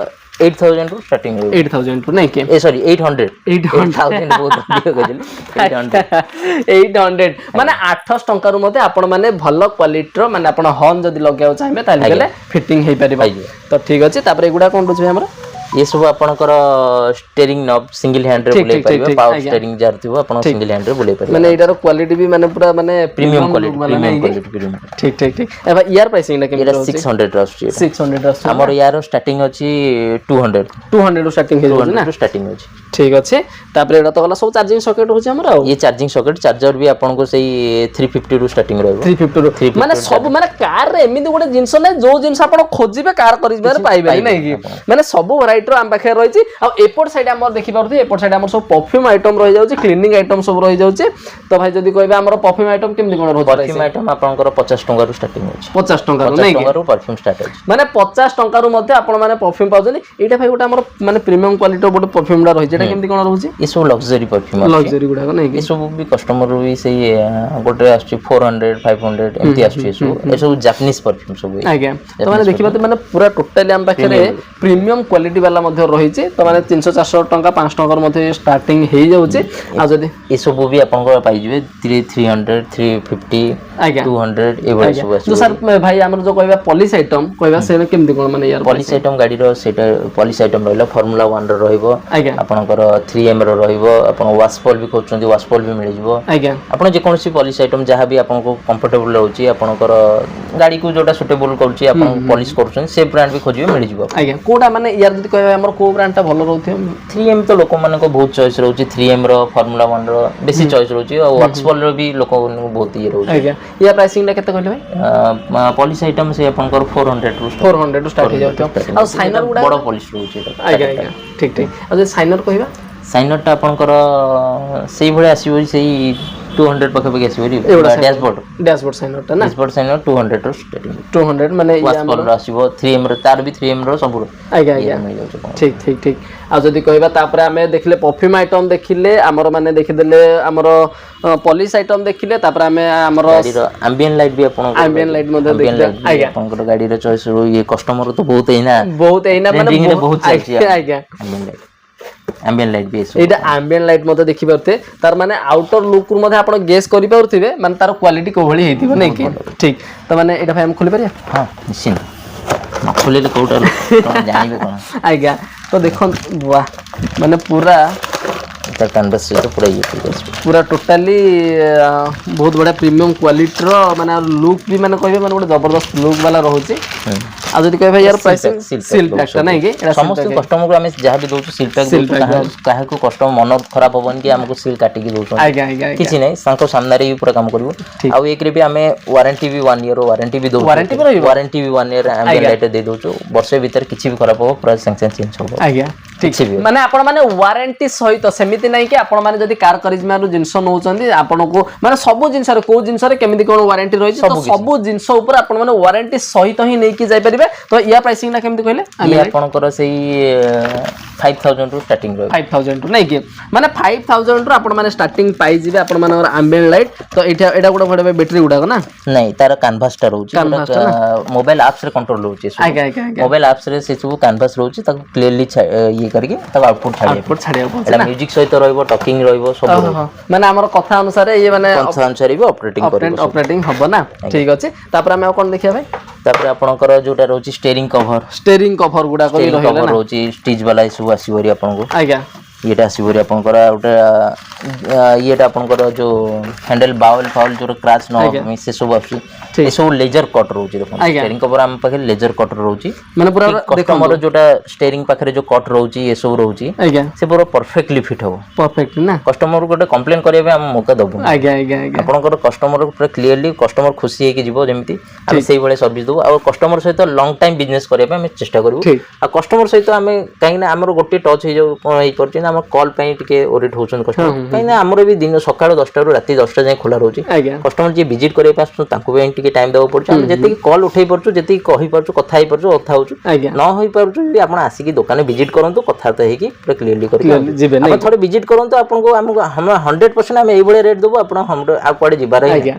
8000 रु स्टार्टिंग 8000 रु नै के ए सॉरी 800 बहुत अधिक कहले 800 माने 800 टंका रु मते आपन माने भलो क्वालिटी रो माने आपन हॉर्न जदी लगाउ चाहिबे ताले गेले फिटिंग हे परिबा तो ठीक अछि तापर एगुडा कोन रुछ हमरा ये सब आपनकर स्टीयरिंग नॉब सिंगल हैंड रे बुले परिबे पावर स्टीयरिंग जार थिबो आपन सिंगल हैंड रे बुले परिबे माने एटार क्वालिटी भी माने पूरा माने प्रीमियम क्वालिटी ठीक ठीक ठीक एबा यार प्राइसिंग ना केमि 600 रस्टी 600 रस्टी हमर यार स्टार्टिंग अछि 200 रो स्टार्टिंग हे ना स्टार्टिंग अछि ठीक अछि तापर एटा तो गला सब चार्जिंग सॉकेट होछि हमर ये चार्जिंग सॉकेट चार्जर भी आपन को सही 350 रु स्टार्टिंग रहबो 350 रु माने सब माने कार रे एमिति गोटे जिंस नै जो जिंस आपन खोजिबे कार करिबार पाइबे नै कि माने सब वैरायटी रो हम पाखे रही आ एपट साइड आम देखि पारथि एपट साइड आम सब परफ्यूम आइटम रही जाउची क्लीनिंग आइटम सब रही जाउची तो भाई जदी कहबे हमर परफ्यूम आइटम केमति कोन रहउची परफ्यूम आइटम आपनकर 50 टका रु स्टार्टिंग होची 50 टका रु नै 50 टका रु परफ्यूम स्टार्ट होची माने 50 टका रु मध्ये आपन माने परफ्यूम पाउछनी एटा भाई गोटा हमर माने प्रीमियम क्वालिटी गोटे परफ्यूम डा रही যেটা কেମିତି কোন রହୁଛି ଏ ସବୁ ଲକ୍ସରୀ ପରଫ୍ୟୁମ୍ ଲକ୍ସରୀ ଗୁଡାକ ନାଇଁ କି ଏ ସବୁ ବି କଷ୍ଟମର ବି ସେଇ ଗୋଟେ ଆସୁଛି 400 500 ଏମିତି ଆସୁଛି ଏ ସବୁ ଜାପାନିଜ ପରଫ୍ୟୁମ୍ ସବୁ ଆଜ୍ଞା ତ ମାନେ ଦେଖିବା ତ ମାନେ ପୁରା ଟୋଟାଲି ଆମ ପାଖରେ ପ୍ରିମିୟମ କ୍ୱାଲିଟି ବାଲା ମଧ୍ୟ ରହିଛି ତ ମାନେ 300 400 ଟଙ୍କା 500 ଟଙ୍କାର ମଧ୍ୟ ଷ୍ଟାର୍ଟିଂ ହେଇ ଯାଉଛି ଆଉ ଯଦି ଏ ସବୁ ବି ଆପଣଙ୍କର ପାଇଯିବେ 300 350 ଆଜ୍ଞା 200 ଏଭଳି ସବୁ ଆସିବ ତ ସାର୍ ଭାଇ ଆମର ଯୋଉ କହିବା ପଲିସ ଆଇଟମ କହିବା ସେ କେମିତି କୋନ ମାନେ ୟାର ପଲିସ ଆଇଟମ ଗାଡିର ସେଟା ପଲିସ ଆଇଟମ ରହିଲା ଫର୍ମୁଲା 1 ର ରହିବ ଆଜ୍ଞା ଆପଣଙ୍କର 3M ର ରହିବ ଆପଣ ୱାଶପଲ ବି କରୁଛନ୍ତି ୱାଶପଲ ବି ମିଳିଯିବ ଆଜ୍ଞା ଆପଣ ଯେ କୌଣସି ପଲିସ ଆଇଟମ ଯାହା ବି ଆପଣଙ୍କୁ କମ୍ଫର୍ଟେବଲ ରହୁଛି ଆପଣଙ୍କର ଗାଡିକୁ ଯୋଉଟା ସୁटेବଲ କରୁଛି ଆପଣ ପଲିସ କରୁଛନ୍ତି ସେ ବ୍ରାଣ୍ଡ ବି ଖୋଜିବେ ମିଳିଯିବ ଆଜ୍ଞା କୋଉଟା ମାନେ ୟାର ଯଦି କହିବା ଆମର କୋଉ ବ୍ରାଣ୍ଡଟା ଭଲ ରହୁଥିବ 3M ତ ଲୋକମାନଙ୍କ ବହୁତ ଚଏସ୍ ରହୁଛି 3M ର ଫର୍ମୁଲା 1 ର ବେଶୀ ଚଏସ୍ ରହୁଛି ଆଉ ୱାଶପଲ ର ବି ଲୋକମାନଙ୍କୁ ବହୁତ ଇଏ ରହୁଛି ଆଜ୍ଞା ୟା ପ୍ରାଇସିଂଟା କେତେ କହିଲେ ଭାଇ ପଲିସ ଆଇଟମ ସେ ଆପଣଙ୍କର 400 ରୁ 400 ରୁ ଷ୍ଟାର୍ଟ ହେଇ ଯାଉଥିବ ଆଉ ସାଇନର ଗୁଡା ବଡ ପଲିସ ରହୁଛି ଏଟା ଆଜ୍ଞା ଆଜ୍ଞା ଠିକ ଠିକ ଆଉ ଯଦି ସାଇନର କହିବା ସାଇନରଟା ଆପଣଙ୍କର ସେଇଭଳି ଆସିବ ସେଇ 200 ପାଖାପାଖି ଆସିବ ଡ୍ୟାଶବୋର୍ଡ ସାଇନରଟା ନା ଡ୍ୟାଶବୋର୍ଡ ସାଇନର 200 ରୁ ଷ୍ଟାର୍ଟିଂ 200 ମାନେ ୱାଶପଲ ର ଆସିବ 3M ର ତାର ବି 3M ର ସବୁ ଆଜ୍ଞା ଆଜ୍ଞା ଠିକ ଠିକ ଠିକ ଆଉ ଯଦି କହିବା ତାପରେ ଆମେ ଦେଖିଲେ ପରଫ୍ୟୁମ ଆଇଟମ ଦେଖିଲେ ଆମର ମାନେ ଦେଖିଦେଲେ ଆମର ପଲିସ ଆଇଟମ ଦେଖିଲେ ତାପରେ ଆମେ ଆମର ଗାଡିର ଆମ୍ବିଏଣ୍ଟ ଲାଇଟ ବି ଆପଣ ଆମ୍ବିଏଣ୍ଟ ଲାଇଟ ମଧ୍ୟ ଦେଖିଲେ ଆଜ୍ଞା ଆପଣଙ୍କର ଗାଡିର ଚଏସ୍ ଇଏ କଷ୍ଟମର ତ ବହୁତ ଏଇନା ମାନେ ବହୁତ ଚାଲିଛି ଆଜ୍ଞା ଆମ୍ବିଏଣ୍ଟ ଲାଇଟ ବି ଏଇଟା ଆମ୍ବିଏଣ୍ଟ ଲାଇଟ ମଧ୍ୟ ଦେଖିପାରୁଥିବେ ତାର ମାନେ ଆଉଟର ଲୁକ୍ ରୁ ମଧ୍ୟ ଆପଣ ଗେସ୍ କରିପାରୁଥିବେ ମାନେ ତାର କ୍ୱାଲିଟି କୋଭଳି ହେଇଥିବ ନାଇଁ କି ଠିକ ତ ମାନେ ଏଇଟା ଭାଇ ଆମେ ଖୋଲି ପାରିବା ହଁ ନିଶ୍ଚିତ ନ ଖୋଲିଲେ କୋଉଟା ଜାଣିବେ କଣ ଆଜ୍ଞା ତ ଦେଖନ୍ତୁ ବା ମାନେ ପୁରା ତା କ୍ୟାନଭାସ ସହିତ ପୁରା ଇଏ ପୁରା ଟୋଟାଲି ବହୁତ ବଢିଆ ପ୍ରିମିୟମ କ୍ୱାଲିଟିର ମାନେ ଲୁକ୍ ବି ମାନେ କହିବେ ମାନେ ଗୋଟେ ଜବରଦସ୍ତ ଲୁକ୍ ବାଲା ରହୁଛି ଆଉ ଯଦି କହିବେ ୟାର ପ୍ରାଇସିଂ ସିଲ୍ ପ୍ୟାକଟା ନାଇଁ କି ସମସ୍ତ କଷ୍ଟମରକୁ ଆମେ ଯାହା ବି ଦଉଛୁ ସିଲ୍ ପ୍ୟାକ୍ ଦଉଛୁ କାହାକୁ କଷ୍ଟମର ମନ ଖରାପ ହବନି କି ଆମକୁ ସିଲ୍ କାଟିକି ଦଉଛନ୍ତି ଆଜ୍ଞା ଆଜ୍ଞା କିଛି ନାହିଁ ତାଙ୍କ ସାମ୍ନାରେ ବି ପୁରା କାମ କରିବ ଆଉ ଏକରେ ବି ଆମେ ୱାରେଣ୍ଟି ବି 1 ଇୟର ୱାରେଣ୍ଟି ବି ଦଉଛୁ ୱାରେଣ୍ଟି ବି 1 ଇୟର ଆମ୍ବିଏଣ୍ଟ ଲାଇଟ ଦେଇ ଦଉଛୁ ବର୍ଷେ ଭିତରେ କିଛି ବି ଖରାପ ହବ ପୁରା ସାଙ୍ଗେ ସାଙ୍ଗେ ଚେଞ୍ଜ ହବ ଆଜ୍ଞା ଠିକ ମାନେ ଆପଣ ମାନେ ୱାରେଣ୍ଟି ସହିତ ସେମିତି ନାହିଁ କି ଆପଣ ମାନେ ଯଦି କାର କରିଜ୍ମାରୁ ଜିନିଷ ନଉଛନ୍ତି ଆପଣଙ୍କୁ ମାନେ ସବୁ ଜିନିଷରେ କୋଉ ଜିନିଷରେ କେମିତି କଣ ୱାରେଣ୍ଟି ରହିଛି ତ ସବୁ ଜିନିଷ ଉପରେ ଆପଣ ମାନେ ୱାରେଣ୍ଟି ସହିତ ହିଁ ନେଇକି ଯାଇପାରିବେ ତ ୟା ପ୍ରାଇସିଂଟା କେମିତି କହିଲେ ଇଏ ଆପଣଙ୍କର ସେଇ 5000 ରୁ ଷ୍ଟାର୍ଟିଂ ରହିବ 5000 ରୁ ନାଇଁ କି ମାନେ 5000 ରୁ ଆପଣ ମାନେ ଷ୍ଟାର୍ଟିଂ ପାଇଯିବେ ଆପଣ ମାନଙ୍କର ଆମ୍ବିଏଣ୍ଟ ଲାଇଟ ତ ଏଇଟା ଗୋଟେ ଭଡ ବ୍ୟାଟେରୀ ଗୁଡାକ ନା ନାଇଁ ତାର କ୍ୟାନଭାସ ଟା ରହୁଛି ମୋବାଇଲ ଆପ୍ସ ରେ କଣ୍ଟ୍ରୋଲ ରହୁଛି ଆଜ୍ଞା ଆଜ୍ଞା ମୋବାଇଲ ଆପ୍ସ ରେ ସେ ସବୁ କ୍ୟାନଭାସ ରହୁଛି ତାକୁ କ୍ଲିୟରଲି ଇଏ କରିକି ତାକୁ ଆଉଟପୁଟ ଛାଡ଼ିବାକୁ ଏଟା ମ୍ୟୁଜିକ ସହିତ ରହିବ ଟକିଂ ରହିବ ସବୁ ମାନେ ଆମର କଥା ଅନୁସାରେ ଇଏ ମାନେ କଥା ଅନୁସାରେ ବି ଅପରେଟିଂ ହବ ନା ଠିକ ଅଛି ତାପରେ ଆମେ ଆଉ କଣ ଦେଖିବା ଭାଇ ତାପରେ ଆପଣଙ୍କର ଯୋଉଟା ରହୁଛି ଷ୍ଟେରିଂ କଭର ଗୁଡାକ ବି ରହିଲା ନା ରହୁଛି ଷ୍ଟିଚ୍ ବାଲା ସବୁ ଆସିବ ଆପଣଙ୍କୁ ଆଜ୍ଞା ଇଏଟା ଆସିବ ଆପଣଙ୍କର ଗୋଟେ ଇଏଟା ଆପଣଙ୍କର ଯୋଉ ହ୍ୟାଣ୍ଡେଲ ବାଉଲ ଫାଉଲ ଯୋଉ କ୍ରାଚ ନ ହବ ସେ ସବୁ ଆସୁଛି ଏ ସବୁ ଲେଜର କଟ୍ ରହୁଛି ଦେଖନ୍ତୁ ଷ୍ଟେରିଂ କଭର ଆମ ପାଖରେ ଲେଜର କଟ୍ ରହୁଛି ମାନେ ପୁରା କଷ୍ଟମର ଯୋଉଟା ଷ୍ଟେରିଂ ପାଖରେ ଯୋଉ କଟ୍ ରହୁଛି ଏ ସବୁ ରହୁଛି ସେ ପୁରା ପରଫେକ୍ଟଲି ଫିଟ୍ ହବ ପରଫେକ୍ଟଲି ନା କଷ୍ଟମର ଗୋଟେ କମ୍ପ୍ଲେନ୍ କରିବା ପାଇଁ ଆମେ ମୌକା ଦବୁ ଆଜ୍ଞା ଆଜ୍ଞା ଆଜ୍ଞା ଆପଣଙ୍କର କଷ୍ଟମର ପୁରା କ୍ଲିୟରଲି କଷ୍ଟମର ଖୁସି ହେଇକି ଯିବ ଯେମିତି ଆମେ ସେଇଭଳିଆ ସର୍ଭିସ ଦବୁ ଆଉ କଷ୍ଟମର ସହିତ ଲଙ୍ଗ ଟାଇମ ବିଜନେସ୍ କରିବା ପାଇଁ ଆମେ ଚେଷ୍ଟା କରିବୁ ଆଉ କଷ୍ଟମର ସହିତ ଆମେ କାହିଁକି ନା ଆମର ଗୋଟେ ଟଚ୍ ହେଇଯାଉ କଣ ହେଇପାରୁଛି ନା ଆମ କଲ୍ ପାଇଁ ଟିକେ ଓରିଏଣ୍ଟ ହଉଛନ୍ତି କଷ୍ଟମର କାହିଁକି ନା ଆମର ବି ଦିନ ସକାଳ 10ଟା ରୁ ରାତି 10ଟା ଯାଏଁ ଖୋଲା ରହୁଛି କଷ୍ଟମର ଯିଏ ଭିଜିଟ୍ କରିବା ପାଇଁ ଆସୁଛନ୍ତି ତାଙ୍କୁ ବି ଟିକେ ଟାଇମ ଦେବାକୁ ପଡୁଛି ଆମେ ଯେତିକି କଲ୍ ଉଠେଇ ପାରୁଛୁ ଯେତିକି କହିପାରୁଛୁ କଥା ହେଇପାରୁଛୁ କଥା ହଉଛୁ ନ ହେଇପାରୁଛୁ ଯଦି ଆପଣ ଆସିକି ଦୋକାନରେ ଭିଜିଟ୍ କରନ୍ତୁ କଥାବାର୍ତ୍ତା ହେଇକି ପୁରା କ୍ଲିୟରଲି କରିକି ଆପଣ ଥରେ ଭିଜିଟ୍ କରନ୍ତୁ ଆପଣଙ୍କୁ ଆମକୁ 100% ଆମେ ଏଇଭଳିଆ ରେଟ୍ ଦେବୁ ଆପଣ ଆଉ କୁଆଡେ ଯିବାର ହିଁ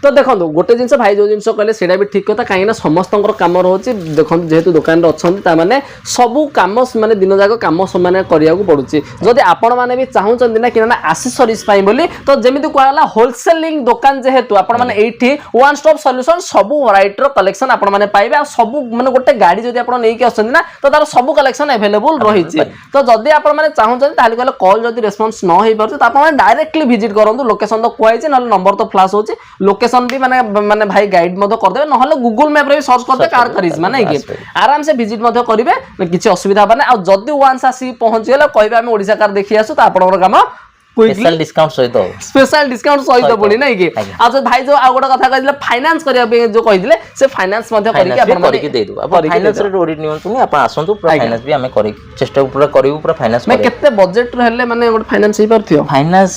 ତ ଦେଖନ୍ତୁ ଗୋଟେ ଜିନିଷ ଭାଇ ଯୋଉ ଜିନିଷ କହିଲେ ସେଇଟା ବି ଠିକ କଥା କାହିଁକି ନା ସମସ୍ତଙ୍କର କାମ ରହୁଛି ଦେଖନ୍ତୁ ଯେହେତୁ ଦୋକାନରେ ଅଛନ୍ତି ତାମାନେ ସବୁ କାମ ମାନେ ଦିନ ଯାକ କାମ ସେମାନେ କରିବାକୁ ପଡୁଛି ଯଦି ଆପଣ ମାନେ ବି ଚାହୁଁଛନ୍ତି ନା କିନା ଆକ୍ସେସରିଜ ପାଇଁ ବୋଲି ତ ଯେମିତି କୁହାଗଲା ହୋଲସେଲିଂ ଦୋକାନ ଯେହେତୁ ଆପଣ ମାନେ ଏଇଠି ୱାନ୍ ଷ୍ଟପ୍ ସଲ୍ୟୁସନ ସବୁ ଭେରାଇଟିର କଲେକ୍ସନ ଆପଣ ମାନେ ପାଇବେ ଆଉ ସବୁ ମାନେ ଗୋଟେ ଗାଡି ଯଦି ଆପଣ ନେଇକି ଆସୁଛନ୍ତି ନା ତ ତାର ସବୁ କଲେକ୍ସନ ଆଭେଲେବୁଲ ରହିଛି ତ ଯଦି ଆପଣ ମାନେ ଚାହୁଁଛନ୍ତି ତାହେଲେ କହିଲେ କଲ୍ ଯଦି ରେସ୍ପନ୍ସ ନ ହେଇପାରୁଛି ତ ଆପଣ ଡାଇରେକ୍ଟଲି ଭିଜିଟ୍ କରନ୍ତୁ ଲୋକେସନ ତ କୁହାଯାଇଛି ନହେଲେ ନମ୍ବର ତ ଫ୍ଲାସ୍ ହଉଛି ଲୋକେସନ भी माने भाई गाइड मत करदे नहले गूगल मैप रे सर्च करदे कार करिज्मा नै कि आराम से विजिट मत करिवे किछि असुविधा बने आ जदी वांस आसी पहुंच गेला कहबे हम ओडिसा कार देखि आसु त आपनकर काम स्पेशल डिस्काउंट सहित स्पेशल डिस्काउंट सहित पुणी नै कि अच्छा भाई जो आ गोटा कथा कहिले फाइनांस करिया पे जो कहिले से फाइनांस मध्ये करिके आपण करिके दे दो अपन फाइनांस रे ओडिट नियंतु अपन आसंतु पूरा फाइनांस भी हमें करि चेष्टा पूरा करिवु पूरा फाइनांस मैं केते बजट रहले माने गोटे फाइनांस हे परथियो फाइनांस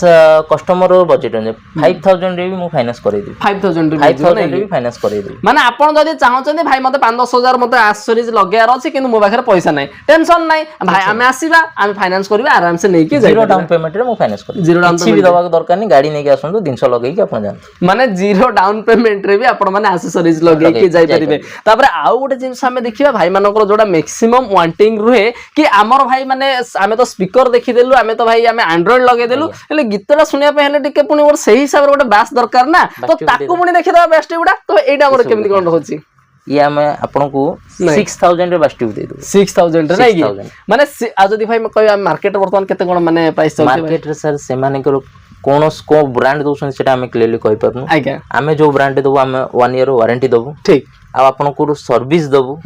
कस्टमर बजट 5000 रे भी मु फाइनांस करै दे 5000 रे भी फाइनांस करै दे माने आपण जदी चाहउछन्ती भाई मते 5-10,000 मते एसेसरीज लगायार अछि किंतु मो पाखरे पैसा नै टेंशन नै भाई हमें आसीबा हमें फाइनांस करबा आराम से नै कि जीरो डाउन पेमेंट रे मु फाइनांस करि जीरो डाउन पेमेंट भी दबा दरकार नै गाड़ी नै के आसंतु 300 लगै के अपन जान माने जीरो डाउन पेमेंट रे भी आपण माने एसेसरीज लगै के जाय परिबे तापर आउ गोटे जिंस हमें देखिबा भाई मानकर जोडा मैक्सिमम वांटिंग रुहे कि हमर भाई माने हमें तो स्पीकर देखि देलु हमें तो भाई हमें एंड्रॉइड लगे देलु हेले गीतडा सुनिया पे हेले टिके पुनी और सही हिसाब रे गोटे बास दरकार ना तो ताकू पुनी देखि दबा बेस्ट गुडा तो एटा हमर केमति कोन होची ये हमें आपन को 6000 रे बास ट्यूब दे दो 6000 रे नै माने आ जदी भाई कहय मार्केट वर्तमान केते कोन माने प्राइस चलते मार्केट रे सर से माने कोन को ब्रांड दोसन सेटा हमें क्लियरली कहि परनु आज्ञा हमें जो ब्रांड देबो हमें 1 ईयर वारंटी देबो ठीक आ आपन को सर्विस देबो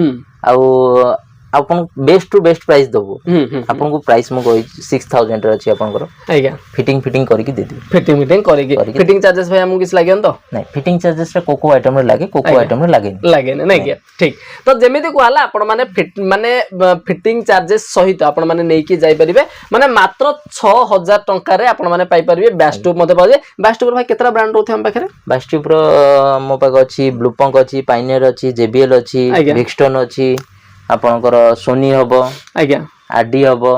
आ आपन बेस्ट टू बेस्ट प्राइस देबो आपन को प्राइस म कहि 6000 रे अछि आपन को आज्ञा फिटिंग करके दे दिबो फिटिंग करके फिटिंग चार्जेस भाई हमु किस लागेन तो नहीं फिटिंग चार्जेस रे कोको आइटम रे लागे कोको आइटम रे लागे नै कि ठीक तो जेमिति कोला आपण माने फिटिंग चार्जेस सहित आपण माने नै कि जाय परिबे माने मात्र 6000 टंका रे आपण माने पाई परिबे बेस्ट टू मते पाजे बेस्ट टू भाई केतरा ब्रांड रोथे हम पाखरे बेस्ट टू रो मो पाक अछि ब्लूपंक अछि पाइनियर अछि जेबीएल अछि विक्सटन अछि आपनकर सोनी हबो आज्ञा आरडी हबो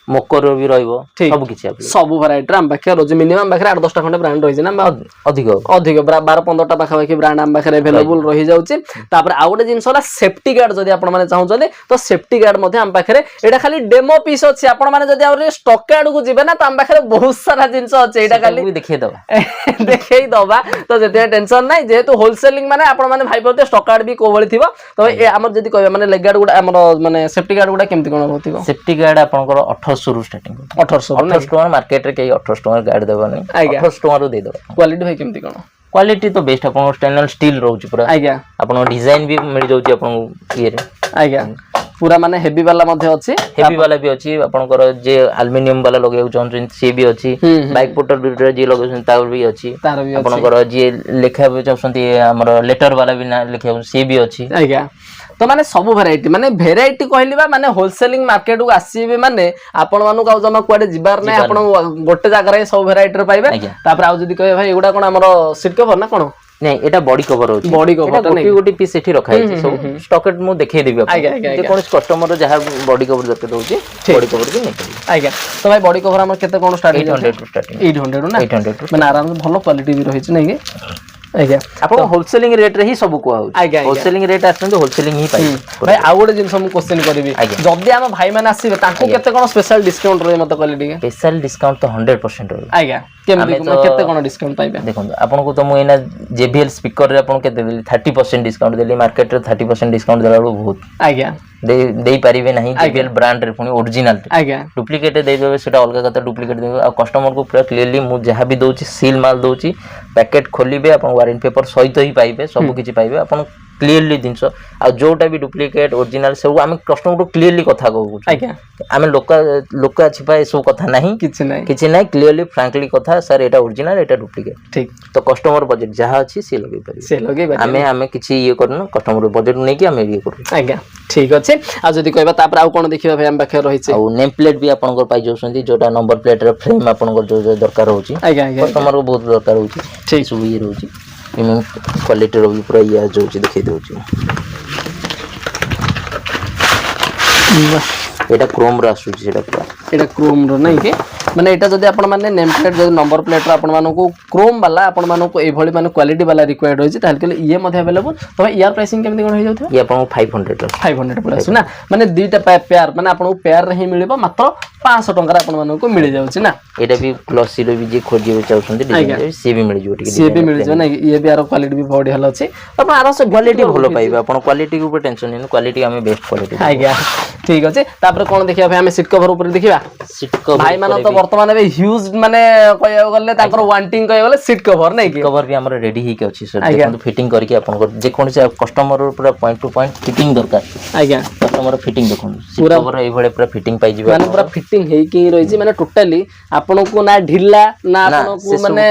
मोकर भी रहइबो सब किछि सब वैरायटी हम पाखे रोज मिनिमम पाखे 8-10 टा खंडे ब्रांड रहि ना अधिक 12-15 टा पाखा पाखी ब्रांड हम पाखे अवेलेबल रहि जाउछि तापर आ गोटे जिंस होला सेफ्टी गार्ड जदी आपण माने चाहू चले तो सेफ्टी गार्ड मध्ये हम पाखे एटा खाली डेमो पीस अछि आपण माने जदी और स्टॉक कार्ड को जिबे ना तो हम पाखे बहुत सारा जिंस अछि एटा खाली देखेई दबा तो जते टेंशन नै जेहेतु होलसेलिंग माने आपण माने भाई परते स्टॉक कार्ड भी को बळी थिबो तो ए हमर जदी कहबे माने लेग गार्ड गुडा हमर माने सेफ्टी गार्ड गुडा केमति कोन होतिबो सेफ्टी गार्ड आपनकर 1800 रु स्टार्टिंग 1800 टका मार्केट रे के 1800 टका गार्ड देबो नै 1800 टका रो दे दो क्वालिटी भाई केमति कोन क्वालिटी तो बेस्ट अपन स्टेनलेस स्टील रहउची पूरा आज्ञा अपन डिजाइन भी मिल जाउची अपन ये रे आज्ञा पूरा माने हेवी वाला मध्ये अछि हेवी वाला भी अछि आपनकर जे एल्युमिनियम वाला लगेउ चाहन से भी अछि बाइक पोटर बिल्डर जे लगेउछन तार भी अछि आपनकर जे लेखा भी चाहछंती हमर लेटर वाला भी ना लेखा से भी अछि आज्ञा तो माने सब वैरायटी माने भेराइटी कहलिबा माने होलसेलिंग मार्केट को आसीबे माने आपण मानु का जमा कुआडे जिबार नै आपण गोटे जागा रे सब वैरायटी रे पाइबे तापर आ जदी कहे भाई एगुडा कोन हमर सीट कवर ना कोन नहीं एटा बॉडी कवर होची बॉडी कवर गोटी गोटी पीस एठी रखा है सब स्टॉकेट मु देखे देबी आपन जे कोन कस्टमर जहा बॉडी कवर दरकार होची बॉडी कवर भी नहीं आज्ञा तो भाई बॉडी कवर हमर केते कोन स्टार्ट 800 टू स्टार्टिंग 800 ना 800 माने आराम से भलो क्वालिटी भी रहिछ नै के आज्ञा आपन होलसेलिंग रेट रे ही सब को होची होलसेलिंग रेट आछन होलसेलिंग ही पाई भाई आ गोटे जिंस हम क्वेश्चन करबी जदी हम भाई माने आसीबे ताको केते कोन स्पेशल डिस्काउंट रे मत कहली ठीक स्पेशल डिस्काउंट तो 100% रे आज्ञा केते कोन डिस्काउंट पाइबे देखो आपन को तो मु एना जेबीएल स्पीकर रे आपन केते देली 30% डिस्काउंट देली मार्केट रे 30% डिस्काउंट देला बहुत आज्ञा दे पारिबे नहीं जेबीएल ब्रांड रे पुनी ओरिजिनल आज्ञा डुप्लीकेट दे देबे सेटा अलगा कता डुप्लीकेट देबे आ कस्टमर को पूरा क्लियरली मु जहां भी दोची सील माल दोची पैकेट खोलिबे अपन वारंटी पेपर सहित ही पाइबे सब किछि पाइबे अपन क्लियरली जिंस आ जोटा भी डुप्लीकेट ओरिजिनल सब हम कस्टमर को क्लियरली कथा कहू आज्ञा हम लोक छिपा ए सब कथा नहीं किछि नहीं क्लियरली फ्रैंकली कथा सर एटा ओरिजिनल एटा डुप्लीकेट ठीक तो कस्टमर बजट जहां अछि से लगे पारे हमें किछि ये करनो कस्टमर बजट नै कि हमें ये करू आज्ञा ठीक अछि आ जदी कहबा तापर आ कोन देखिबा भाई हम पाखे रहिছে आ नेम प्लेट भी आपन को पाई जोसंती जोटा नंबर प्लेट रे फ्रेम आपन को जो दरकार होची आज्ञा कस्टमर को बहुत दरकार होची ठीक सब ये रहउची प्रीमियम क्वालिटी रो भी पूरा ये जोची देखै दोची एटा क्रोम रा आसुची सेटा पूरा एटा क्रोम रो नै के माने एटा जदी आपण माने नेम प्लेट जदी नंबर प्लेट रो आपण मानो को क्रोम वाला आपण मानो को ए भली माने क्वालिटी वाला रिक्वायर्ड होची ताल के ये मध्ये अवेलेबल तो यार प्राइसिंग केमति कोन हो जाउथो ये आपण 500 प्लस ना माने दुईटा पेयर माने आपण को पेयर रे ही मिलबो मात्र 500 टंका आपण मानो को मिल जाउची ना एटा भी ग्लॉसी रो भी जे खोजिबे चाउछंती डिजाइन से भी मिल जो ठीक से भी मिल जो ना ये भी आरो क्वालिटी भी बॉडी हल अछि आपण आरो से क्वालिटी भलो पाइबे आपण क्वालिटी के ऊपर टेंशन नै क्वालिटी हमें बेस्ट क्वालिटी आज्ञा ठीक अछि तापर कोन देखिया भाई हमें सीट कवर ऊपर देखिबा सीट कवर भाई माने तो वर्तमान में ह्यूज माने कहया गले ताकर वांटिंग कहया गले सीट कवर नै कि कवर भी हमर रेडी ही के अछि सर देखो फिटिंग करके आपन को जे कोन से कस्टमर पूरा पॉइंट टू पॉइंट फिटिंग दरकार आज्ञा कस्टमर फिटिंग देखो सीट कवर एई भले पूरा फिटिंग पाई जिबा माने पूरा फिटिंग हे कि रही छी माने टोटली आपन को ना ढिल्ला ना आपन को माने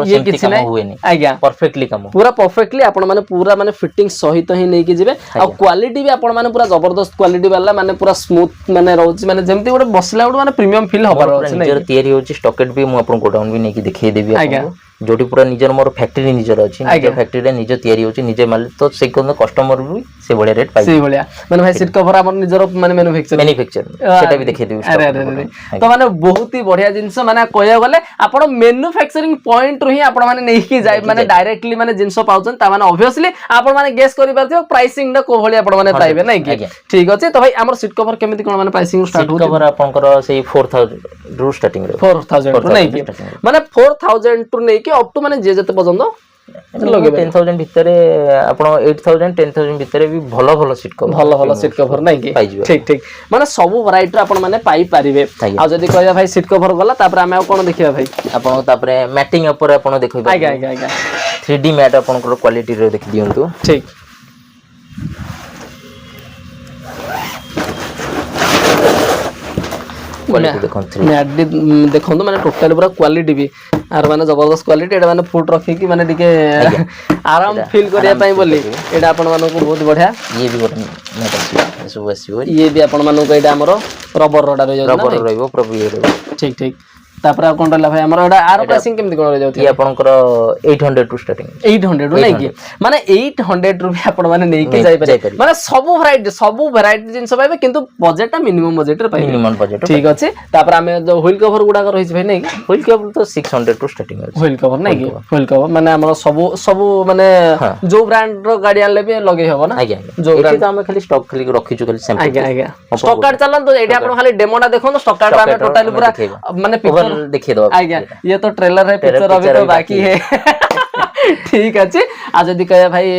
ये किछ नै आज्ञा परफेक्टली काम पूरा परफेक्टली आपन माने पूरा माने फिटिंग सहित ही नै कि जिवे आ क्वालिटी भी आपन माने पूरा जबरदस्त क्वालिटी वाला माने पूरा स्मूथ माने रहउची माने जेमति गोटे बसला गोटे माने प्रीमियम फील होबार अछि नै निजर तयारी होची स्टॉकेट भी मु आपन गोडाउन भी नै कि देखै देबी आपन जोटी पूरा निजर मोर फैक्ट्री निजर अछि निजर फैक्ट्री रे निज तयारी होची निजे माल तो से कोन कस्टमर भी से बढिया रेट पाइ से बढिया माने भाई सीट कवर हमर निजर माने मैन्युफैक्चर सेटा भी देखै देबी अरे तो माने बहुत ही बढ़िया जिंस माने कहया गले आपण मैन्युफैक्चरिंग पॉइंट रही आपण माने नै कि जाय माने डायरेक्टली माने जिंस पाउछन ता माने ऑब्वियसली आपण माने गेस करि परथियो प्राइसिंग ना को भली आपण माने पाइबे नै कि ठीक अछि तो भाई हमर सीट कवर केमिति कोन माने प्राइसिंग स्टार्ट होची कवर आपनकर सेही 4000 रु स्टार्टिंग रे 4000 टू नै कि माने 4000 टू नै कि अप टू माने जे जते पसंद लगे 10000 भितरे आपण 8000 10000 भितरे भी भलो भलो सीट कवर नै कि ठीक ठीक माने सब वैरायटी आपण माने पाई परिबे आ जदी कहया भाई सीट कवर गला तापर हम कोन देखिबा भाई आपण तापर मैटिंग ऊपर आपण देखिबा आगे 3D मैट आपण को क्वालिटी रे देख दियंतु ठीक देखो माने टोटल पूरा क्वालिटी भी आर माने जबरदस्त क्वालिटी एटा माने फुट रखी कि माने टिके आराम फील करिया पई बोली एटा आपण मानको बहुत बढ़िया ये भी गोटे मैट अछि सब आसीबो ये भी आपण मानको एटा हमरो रबर रोडा रह रबर रहइबो प्रॉपर ये रहइबो ठीक ठीक तापर आ कोन रहला भाई हमर एटा आर प्राइसिंग केमति कोन रह जाउती ये आपनकर 800 टू स्टार्टिंग 800 नै कि माने 800 रुपया आपण माने नै कि जाय पारे माने सब वैरायटी जिंस पाइबे किंतु बजेट मिनिमम बजेट रे पाइबे मिनिमम बजेट ठीक अछि तापर हमें जो व्हील कवर गुडा रहि छै भाई नै व्हील कवर तो 600 टू स्टार्टिंग अछि व्हील कवर नै कि व्हील कवर माने हमर सब माने जो ब्रांड रो गाड़ी आनले भी लगे होबो ना जो ब्रांड हम खाली स्टॉक खाली रखि छु खाली सैंपल आगे स्टॉक कार्ड चलन तो एटा आपण खाली डेमोटा देखो तो स्टॉक कार्ड में टोटली पूरा माने पिक्चर देखिए दो आज्ञा ये तो ट्रेलर है पिक्चर अभी तो बाकी है ठीक अछि आ जदी कहया भाई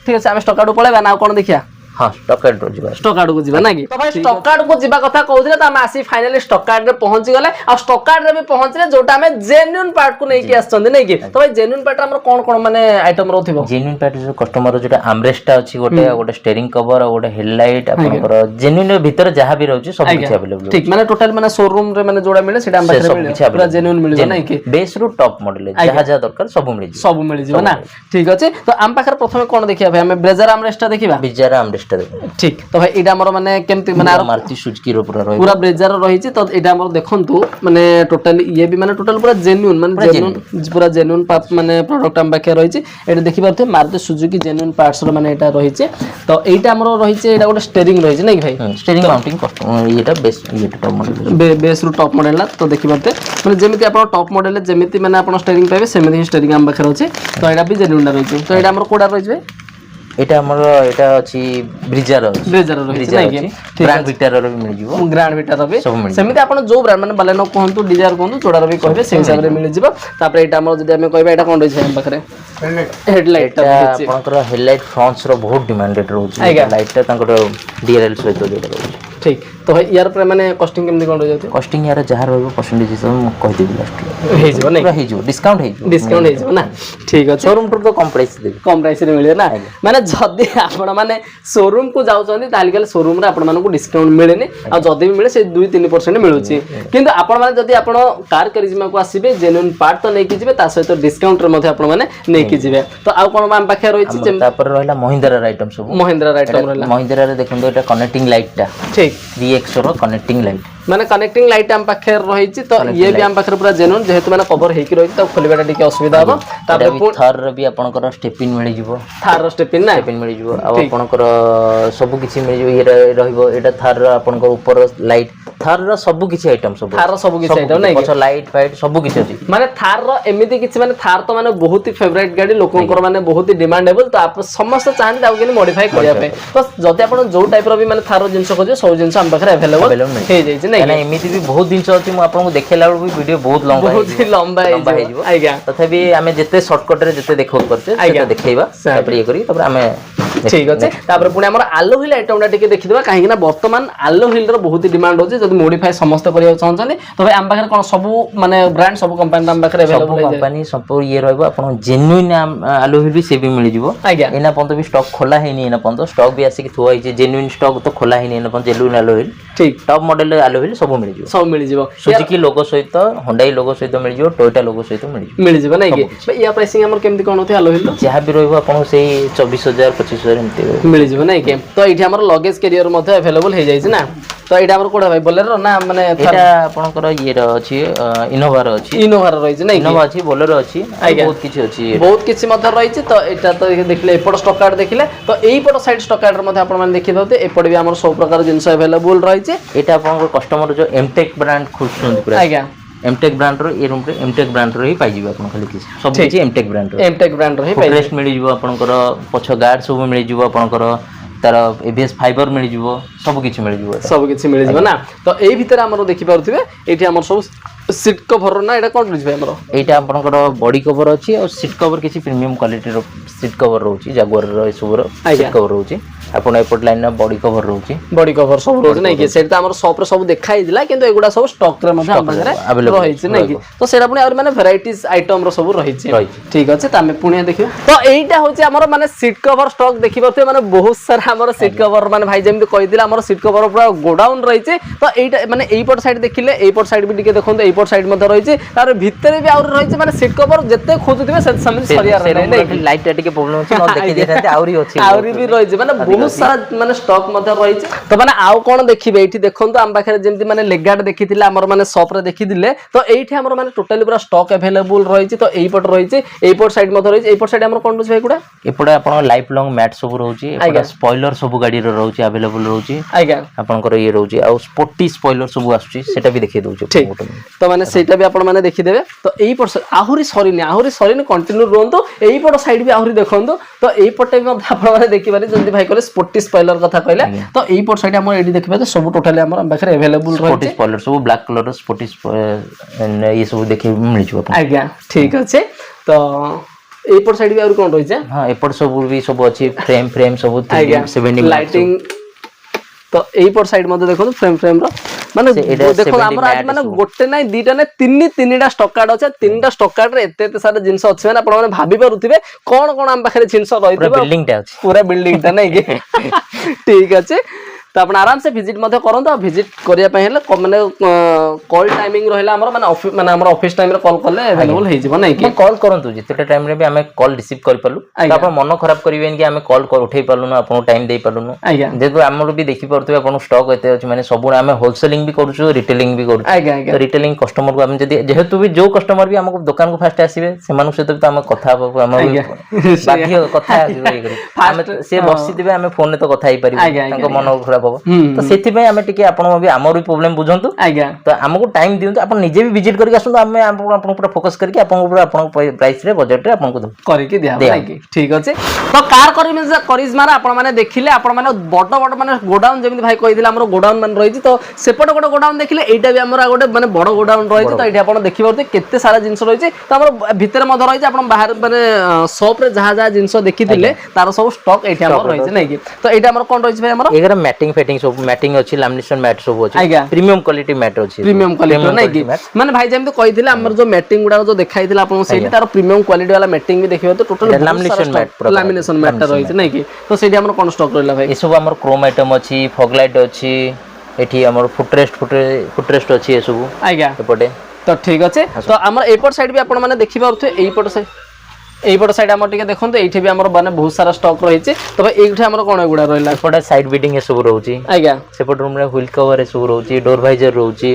ठीक अछि हम स्टॉक कार्ड पळेबा ना कोन देखिया हां स्टॉक कार्ड जिबा को जिबा ना कि तो भाई स्टॉक कार्ड को जिबा कथा कहउथिले त हम आसी फाइनली स्टॉक कार्ड रे पहुंच गले आ स्टॉक कार्ड रे भी पहुंचले जोटा में जेन्युइन पार्ट को नै कि आछन नै कि तो भाई जेन्युइन पार्ट हमर कोन माने आइटम रहथिबो जेन्युइन पार्ट जो कस्टमर जोटा आर्मरेस्ट अछि गोटे स्टीयरिंग कवर और गोटे हेडलाइट आपनकर जेन्युइन भीतर जहा भी रहउची सब किछ अवेलेबल ठीक माने टोटल माने शोरूम रे माने जोडा मिले सेटा हम पाखरे मिले पूरा जेन्युइन मिले नै कि बेस रु टॉप मॉडल जहा दरकार सब मिली जिवो ना ठीक अछि तो हम पाखरे प्रथमे कोन देखिया भाई हम ब्रेजर आर्मरेस्ट देखिबा ब्रेजर आर्मरेस्ट ठीक तो भाई एटा हमर माने केमति माने मारुति सुजुकी रो पूरा ब्रेजर रही छी तो एटा हमर देखंतु माने टोटल ये भी माने टोटल पूरा जेन्युइन माने पूरा जेन्युइन पार्ट माने प्रोडक्ट हम बाके रही छी एटा देखि परथे मारुति सुजुकी जेन्युइन पार्ट्स रो माने एटा रही छी तो एटा हमर रही छी एटा गोटे स्टीयरिंग रही छी नै भाई स्टीयरिंग माउंटिंग कस्टम एटा बेस ये टॉप मॉडल बेस रो टॉप मॉडल ला तो देखि परथे माने जेमिति आपण टॉप मॉडल जेमिति माने आपण स्टीयरिंग पाइबे सेमिति ही स्टीयरिंग हम बाके रही छी तो एटा भी जेन्युइन रही छी तो एटा हमर कोडा रही छी एटा हमर एटा अछि ब्रेजर रही छी ब्रांड विटार रो भी मिल जिवो ग्रांड विटार भी सेमिति आपण जो ब्रांड माने बलेनो कहंतु डिजायर कहंतु जोडा रो भी कहबे से हिसाब रे मिल जिवो तापर एटा हमर जदी हमें कहबे एटा कोन रही छै हम बखरे हेडलाइट आपनकर हेडलाइट फ्रंट्स रो बहुत डिमांडेड रहउची लाइट ता तांकर डीआरएल सहित जोडा रहउची ठीक तो यार पर माने कॉस्टिंग केमति कोन रह जाउती कॉस्टिंग यार जहार रहबो परसेंटेज सब कहि देबी लास्ट हे जिवो नै हे जिवो डिस्काउंट हे जिवो ना ठीक अछि शोरूम टू तो कम प्राइस देबी कम प्राइस रे मिले ना माने जदी आपण माने शोरूम को जाउछंदी ताली गले शोरूम रे आपण मानको डिस्काउंट मिलेनी आ जदी भी मिले से 2-3% मिलुची किंतु आपण माने जदी आपण कार करिज्मा को आसीबे जेन्युइन पार्ट तो नै कि जिवे ता सहित डिस्काउंट रे मध्ये आपण माने नै कि जिवे तो आ कोन माम पाखे रही छी तापर रहला महिंद्रा आइटम सब महिंद्रा आइटम रहला महिंद्रा रे देखंदो एटा कनेक्टिंग लाइट टा ठीक 3x रो कनेक्टिंग लाइट माने कनेक्टिंग लाइट हम पाखे रही छी तो ये भी हम पाखे पूरा जेन्युइन जेहेतु माने कवर हेकी रही तो खोलिबाटा टिके असुविधा हो तापर थर रे भी आपनकर स्टेपिन मिली जिवो थार रो स्टेपिन ना स्टेपिन मिली जिवो आ आपनकर सब किछि मिली जिवो ये रहिबो एटा थार रो आपनकर ऊपर लाइट थार रो सब किछि आइटम सब थार रो सब किछि आइटम नै पछ लाइट फाइट सब किछि अछि माने थार रो एमिति किछि माने थार तो माने बहुत ही फेवरेट गाड़ी लोकंकर माने बहुत ही डिमांडेबल तो आप समस्त चाहन ताउ केनी मॉडिफाई करिया पे तो जति आपण जो टाइप रो भी माने थार रो जिंस खोजो सब जिंस हम पाखरे अवेलेबल हे जाई छै नै ना एमिति भी बहुत जिंस अछि मु आपन को देखेला भी वीडियो बहुत लंबा है आज्ञा तथापि हमें जते शॉर्टकट रे जते देखौ परते सेटा देखैबा तापर ये करी तापर हमें ঠিক আছে তাପରେ পুଣି ଆମର ଆଲୋ ହିଲ୍ ଆଇଟମଟା ଟିକେ ଦେଖିଦେବା କାହିଁକି ନା ବର୍ତ୍ତମାନ ଆଲୋ ହିଲ୍ର ବହୁତ ଡିମାଣ୍ଡ ହଉଛି ଯଦି ମୋଡିଫାଏ ସମସ୍ତେ କରିବାକୁ ଚାହୁଁଛନ୍ତି ତବେ ଆମ ପାଖରେ କ'ଣ ସବୁ ମାନେ ବ୍ରାଣ୍ଡ ସବୁ କମ୍ପାନୀ ଆମ ପାଖରେ ସବୁ ଆଭେଲେବଲ କମ୍ପାନୀ ସବୁ ଇଏ ରହିବ ଆପଣ ଜେନ୍ୟୁଇନ୍ ଆଲୋ ହିଲ୍ ବି ସେ ବି ମିଳିଯିବ ଆଜ୍ଞା ଏଇନା ପର୍ଯ୍ୟନ୍ତ ବି ଷ୍ଟକ୍ ଖୋଲା ହେଇନି ଏଇନା ପର୍ଯ୍ୟନ୍ତ ଷ୍ଟକ୍ ବି ଆସିକି ଥୁଆ ହେଇଛି ଜେନ୍ୟୁଇନ୍ ଷ୍ଟକ୍ ତ ଖୋଲା ହେଇନି ଏଇନା ପର୍ଯ୍ୟନ୍ତ ଜେନ୍ୟୁଇନ୍ ଆଲୋ ହିଲ୍ ଠିକ ଟପ୍ ମଡେଲ ଆଲୋ ହିଲ୍ ସବୁ ମିଳିଯିବ ସୁଜୁକି ଲୋଗୋ ସହିତ ହୋଣ୍ଡାଇ ଲୋଗୋ ସହିତ ମିଳିଯିବ ଟୋୟୋଟା ଲୋଗୋ ସହିତ ମିଳିଯିବ ନାଇଁ କି ୟା ପ୍ରାଇସିଂ ଆମର କେମିତି କ'ଣ ହଉଛି ଆଲୋ ହିଲ୍ ଯାହା ବି ରହିବ ଆପଣଙ୍କୁ ସେଇ 24,000 25,000 ଏମିତି ମିଳିଯିବ ନାଇଁ କି ତ ଏଇଠି ଆମର ଲଗେଜ କ୍ୟାରିୟର ମଧ୍ୟ ଆଭେଲେବଲ ହେଇଯାଇଛି ନା ତ ଏଇଟା ଆମର କୋଉଟା ଭାଇ ବୋଲେରୋ ନା ମାନେ ଏଇଟା ଆପଣଙ୍କର ଇଏର ଅଛି ଇନୋଭାର ଅଛି ଇନୋଭାର ରହିଛି ନାଇଁ ଇନୋଭା ଅଛି ବୋଲେରୋ ଅଛି ବହୁତ କିଛି ଅଛି ବହୁତ କିଛି ମଧ୍ୟ ରହିଛି ତ ଏଇଟା ତ ଦେଖିଲେ ଏପଟ ଷ୍ଟକ୍ କାର୍ଡ ଦେଖିଲେ ତ ଏଇପଟ ସାଇଡ ଷ୍ଟକ୍ କାର୍ଡରେ ମଧ୍ୟ ଆପଣମାନେ ଦେଖିପାରୁଥିବେ ଏପଟେ ବି ଆମର ସବୁ ପ୍ରକାର ଜିନିଷ ଆଭେଲେବଲ ରହିଛି ଏଇଟା ଆପଣଙ୍କର କଷ୍ଟମର ଯୋଉ ଏମଟେକ୍ ବ୍ରାଣ୍ଡ ଖୋଜୁଛନ୍ତି ପୁରା ଆଜ୍ଞା एमटेक ब्रांड रो ए रूम रे एमटेक ब्रांड रो ही पाई जिवो आपन खाली किछ सब किछ एमटेक ब्रांड रो ही पाई रेस्ट मिली जिवो आपनकर पछ गार्ड सब मिली जिवो आपनकर तार एबीएस फाइबर मिली जिवो सब किछ मिली जिवो ना तो एई भीतर हमरो देखि पारुथिबे एठी हमर सब सीट कवर ना एटा कोन बुझबे हमरो एटा आपनकर बॉडी कवर अछि और सीट कवर किछ प्रीमियम क्वालिटी रो सीट कवर रहउची जागुआर रो ए सब रो सीट कवर रहउची आपण एपोर्ट लाइन ना बॉडी कवर रहउची बॉडी कवर सब रहउची नै कि सेटा हमर शॉप रे सब देखाई दिला किंतु एगुडा सब स्टॉक रे मध्ये हमर रहिछि नै कि तो सेटा पुनी और माने वैरायटीज आइटम रो सब रहिछि ठीक अछि त हमें पुनी देखियो तो एइटा होछि हमर माने सीट कवर स्टॉक देखि परते माने बहुत सारा हमर सीट कवर माने भाई जेमति कहि दिला हमर सीट कवर पूरा गोडाउन रहिछि तो एइटा माने एइपट साइड देखिले एइपट साइड भी दिके देखोन एइपट साइड मध्ये रहिछि तार भितरे भी और रहिछि माने सीट कवर जत्ते खोजुथिबे से समय सरिया रे नै लाइट टा टिके प्रॉब्लम अछि न देखि देखाते आउरी भी रहिछि माने बहुत सारा माने स्टॉक मध्ये रहिछि तो माने आउ कोन देखिबे एठी देखोन तो हम पाखरे जेमति माने लेगार्ड देखिथिले हमर माने शॉप रे देखिदिले तो एठी हमर माने टोटली पूरा स्टॉक अवेलेबल रहिछि तो एइपट रहिछि एइपट साइड मध्ये रहिछि एइपट साइड हमर कोन बुझ भाई गुडा एपडे आपण लाइफ लॉन्ग मैट सब रहउछि एपडे स्पॉइलर सब गाडी रो रहउछि अवेलेबल रहउछि आज्ञा आपनकर ये रहउछि आ स्पोर्टी स्पॉइलर सब आछुछि सेटा भी देखि दउछि तो माने सेटा भी आपण माने देखि देबे तो एइपट आहुरी सरीने कंटिन्यू रहंतो एइपट साइड भी आहुरी देखंतो तो एइपटे भी आपण माने देखि बारे जल्दी भाई कहले स्पोर्टी स्पॉइलर कथा कहले तो एइपट साइड हम एडी देखबे तो सब टोटली हमर पाखरे अवेलेबल रहछि स्पोर्टी स्पॉइलर सब ब्लैक कलर स्पोर्टी ये सब देखि मिल जिवो आज्ञा ठीक अछि तो एइपट साइड भी और कोन रहिছে हां एपट सब भी सब अछि फ्रेम सब 70 लाइटिंग तो एइपट साइड मध्ये देखो फ्रेम रो माने देखो हमर आज माने गोटे नै दीटा नै तीनटा स्टॉक कार्ड अछि तीनटा स्टॉक कार्ड रे एते सारा जिंस अछि माने आपण माने भाबी पारुथिबे कोन कोन हम पाखरे जिंस रहिथिबे पूरा बिल्डिंग ता नै ठीक अछि तो आपण आराम से विजिट मध्ये करंतो विजिट करिया पय हेले माने कॉल टाइमिंग रहला हमर माने हमर ऑफिस टाइम रे कॉल करले अवेलेबल हे जिवो नै कि कॉल करंतु जिते टाइम रे भी हमें कॉल रिसीव कर पालु तो आपण मन खराब करिवेन कि हमें कॉल कर उठै पालुनु आपण टाइम दे पालुनु जेतु हमर भी देखि परतु आपण स्टॉक एते अछि माने सब हमें होलसेलिंग भी करूछु रिटेलिंग भी करूछु तो रिटेलिंग कस्टमर को हम जदी जेहेतु भी जो कस्टमर भी हमको दुकान को फास्ट आसीबे से मानु से तो हम कथा हम बाकी कथा हम से बसी दिबे हम फोन ने तो कथा ही परिबे तांको मन खराब तो सेति पे हमें टिके आपण भी हमर भी प्रॉब्लम बुझंतु तो हमको टाइम दियंतु आपण निजे भी विजिट करके आसंतु हमें आपण पूरा फोकस करके आपण पूरा आपण प्राइस रे बजट रे आपण को करके दिया लागी ठीक अछि तो कार करिश्मा रे आपण माने देखिले आपण माने बड़ माने गोडाउन जेमि भाई कहि दिला हमर गोडाउन मान रहिछि तो सेपट गोटे गोडाउन देखिले एटा भी हमर गोटे माने बड़ गोडाउन रहिछि तो एठी आपण देखि परते केते सारा जिंस रहिछि तो हमर भीतर मध रहिछि आपण बाहर माने शॉप रे जहा जिंस देखि दिले तार सब स्टॉक एठी हमर रहिछि नै कि तो एटा हमर कोन रहिछि भाई हमर एगर मैटिंग फेटिंग सब मैटिंग अछि लैमिनेशन मैट सब अछि प्रीमियम क्वालिटी मैट अछि प्रीमियम क्वालिटी नै कि माने भाई जेम तो कहि दिले हमर जो मैटिंग गुडा जो देखाइ दिला आपण सेठी तार प्रीमियम क्वालिटी वाला मैटिंग भी देखिबो तो टोटल लैमिनेशन मैट रहिछि नै कि तो सेठी हमर कोन स्टॉक रहला भाई ए सब हमर क्रोम आइटम अछि फॉग लाइट अछि एठी हमर फुटरेस्ट अछि ए सब आज्ञा एपटे तो ठीक अछि तो हमर एपट साइड भी आपण माने देखि पारथु एपट साइड एपट साइड हमर टिके देखंतु एठी भी हमर माने बहुत सारा स्टॉक रहिछि तबे एठी हमर कोन गुडा रहला एपटे साइड बिडिंग ए सब रहउछि आज्ञा सेपट रूम रे व्हील कवर ए सब रहउछि डोर वाइजर रहउछि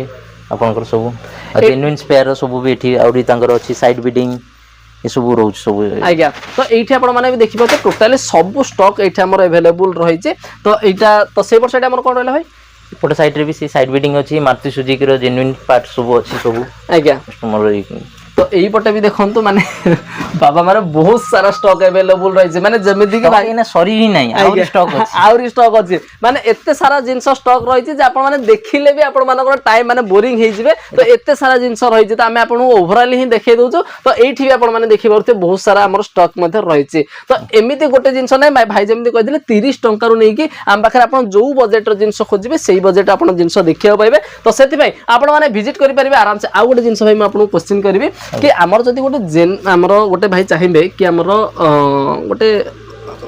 आपनकर सब जेन्युइन स्पेयर सब भी एठी आउरी तांकर अछि साइड बिडिंग ए सब रहउछि सब आज्ञा तो एठी आपण माने भी देखि पाते टोटली सब स्टॉक एठी हमर अवेलेबल रहिछि तो एटा तो सेपट साइड हमर कोन रहला भाई एपट साइड रे भी से साइड बिडिंग अछि मारुति सुजुकी रो जेन्युइन पार्ट सब अछि सब आज्ञा कस्टमर तो एई पटे भी देखंतु माने बाबा माने बहुत सारा स्टॉक अवेलेबल रही माने जमिति कि भाई ना सरी ही नहीं आउरी स्टॉक अछि आउरी स्टॉक अछि माने एते सारा जिंस स्टॉक रही जे आपण माने देखिले भी आपण मानकर टाइम माने बोरिंग हे जिवे तो एते सारा जिंस रही जे त आमे आपण ओवरऑल ही देखै दोछु तो एठी भी आपण माने देखि परते बहुत सारा हमर स्टॉक मध्ये रही तो एमिति गोटे जिंस नै भाई जेमिति कहिदिले 30 टंका रु नै कि आम पाखरे आपण जो बजेट रो जिंस खोजिबे सेही बजेट आपण जिंस देखियो पाइबे तो सेति भाई आपण माने विजिट करि परिबे आराम से आ गोटे जिंस भाई म आपण क्वेश्चन करबी कि हमर जदी गोटे हमर गोटे भाई चाहिबे कि हमर गोटे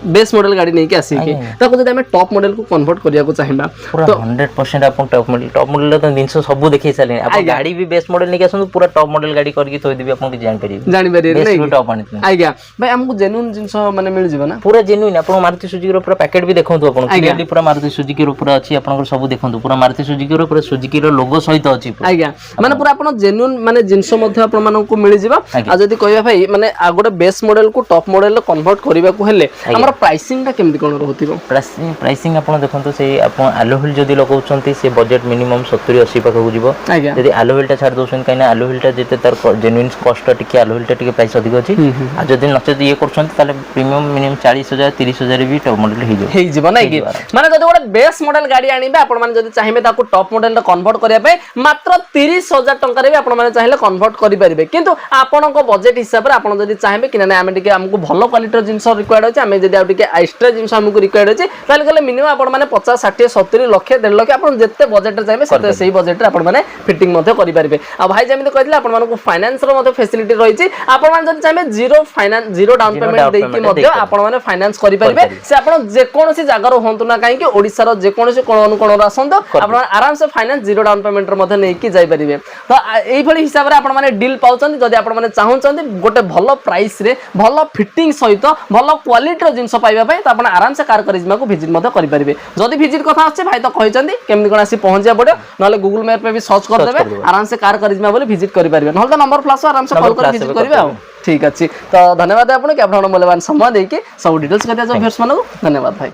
बेस मॉडल गाड़ी नहीं के आसी कि ताको जदि हमें टॉप मॉडल को कन्वर्ट करिया को चाहिबा तो 100% अपन टॉप मॉडल तो 300 सब देखि साले अपन गाड़ी भी बेस मॉडल नहीं के आसु पूरा टॉप मॉडल गाड़ी करके थोइ देबी अपन के जान परिबे नहीं टॉप आनी आज्ञा भाई हमको जेन्युइन जिंस माने मिल जिवो ना पूरा जेन्युइन अपन मारुति सुजुकी रो पूरा पैकेट भी देखंतु अपन क्लियरली पूरा मारुति सुजुकी रो पूरा अछि अपन सब देखंतु पूरा मारुति सुजुकी रो पूरा सुजुकी रो लोगो सहित अछि आज्ञा माने पूरा अपन जेन्युइन माने जिंस मध्ये अपन मानन को मिल जिवो आ जदि कहबा भाई माने आ गोटे बेस मॉडल को टॉप मॉडल कन्वर्ट करिबा को हेले हमर प्राइसिंग ता केमति कोन रहतिबो प्राइसिंग अपन देखंतु से अपन एलोव्हील जदि लगाउछंती से बजेट मिनिमम 70 80 पाखा को जिवो यदि एलोव्हील टा छाड़ दोछन काइना एलोव्हील टा जेते तार जेन्युइन कॉस्ट टिके एलोव्हील टा टिके प्राइस अधिक अछि आ जदि नचेत ये करछंती ताले प्रीमियम मिनिमम 40000 30000 भी टॉप मॉडल हे जिवो नै कि माने जदि गोटे बेस मॉडल गाड़ी आनिबे आपण माने जदि चाहिबे ताको टॉप मॉडल रे कन्वर्ट करिया पे मात्र 30000 टंका रे भी आपण माने चाहिले कन्वर्ट करि परिबे किंतु आपण को बजेट हिसाब रे आपण जदि चाहिबे कि ना हमें टिके हमको भलो क्वालिटी रो जिंस रिक्वायर्ड अछि हमें जदि आ टिके एक्स्ट्रा जिंस हमको रिक्वायर्ड अछि ताले गले मिनिमम आपण माने 50 60 70 लाख 1.5 लाख आपण जत्ते बजेट रे चाहिबे सेते सेही बजेट रे आपण माने फिटिंग मध्ये करि परिबे आ भाई जेमिति कहथिले आपण मानको फाइनेंस रो मध्ये फैसिलिटी रही छि आपण माने जदि चाहिबे जीरो डाउन पेमेंट देई कि मध्ये आपण माने फाइनेंस करि परिबे से आपण जे कोनोसी जागा रो होंतु ना काहे कि ओडिसा रो जे कोनोसी कोन अनुकोण रो आसंतो आपण आराम से फाइनेंस जीरो डाउन पेमेंट रो मध्ये नै कि जाई परिबे तो एई भली हिसाब रे आपण माने डील पाउछन जदि आपण माने चाहुछन गोटे भलो प्राइस रे भलो फिटिंग सहित भलो क्वालिटी रो जिंस पाइबा पय त आपण आराम से कार करिश्मा को विजिट मध्ये करि परिबे जदि विजिट कथा आछे भाई तो कहिचंदी केमनि कोन आसी पहुंचिया पड़ो नले गूगल मैप पे भी सर्च कर देबे आराम से कार करिश्मा बोले विजिट करि परिबे नले तो नंबर प्लस आराम से कॉल कर विजिट करिवे आ ठीक अछि तो धन्यवाद आपण के आपण मूल्यवान समय देके सब डिटेल्स करिया जो व्यूअर्स मानको धन्यवाद भाई।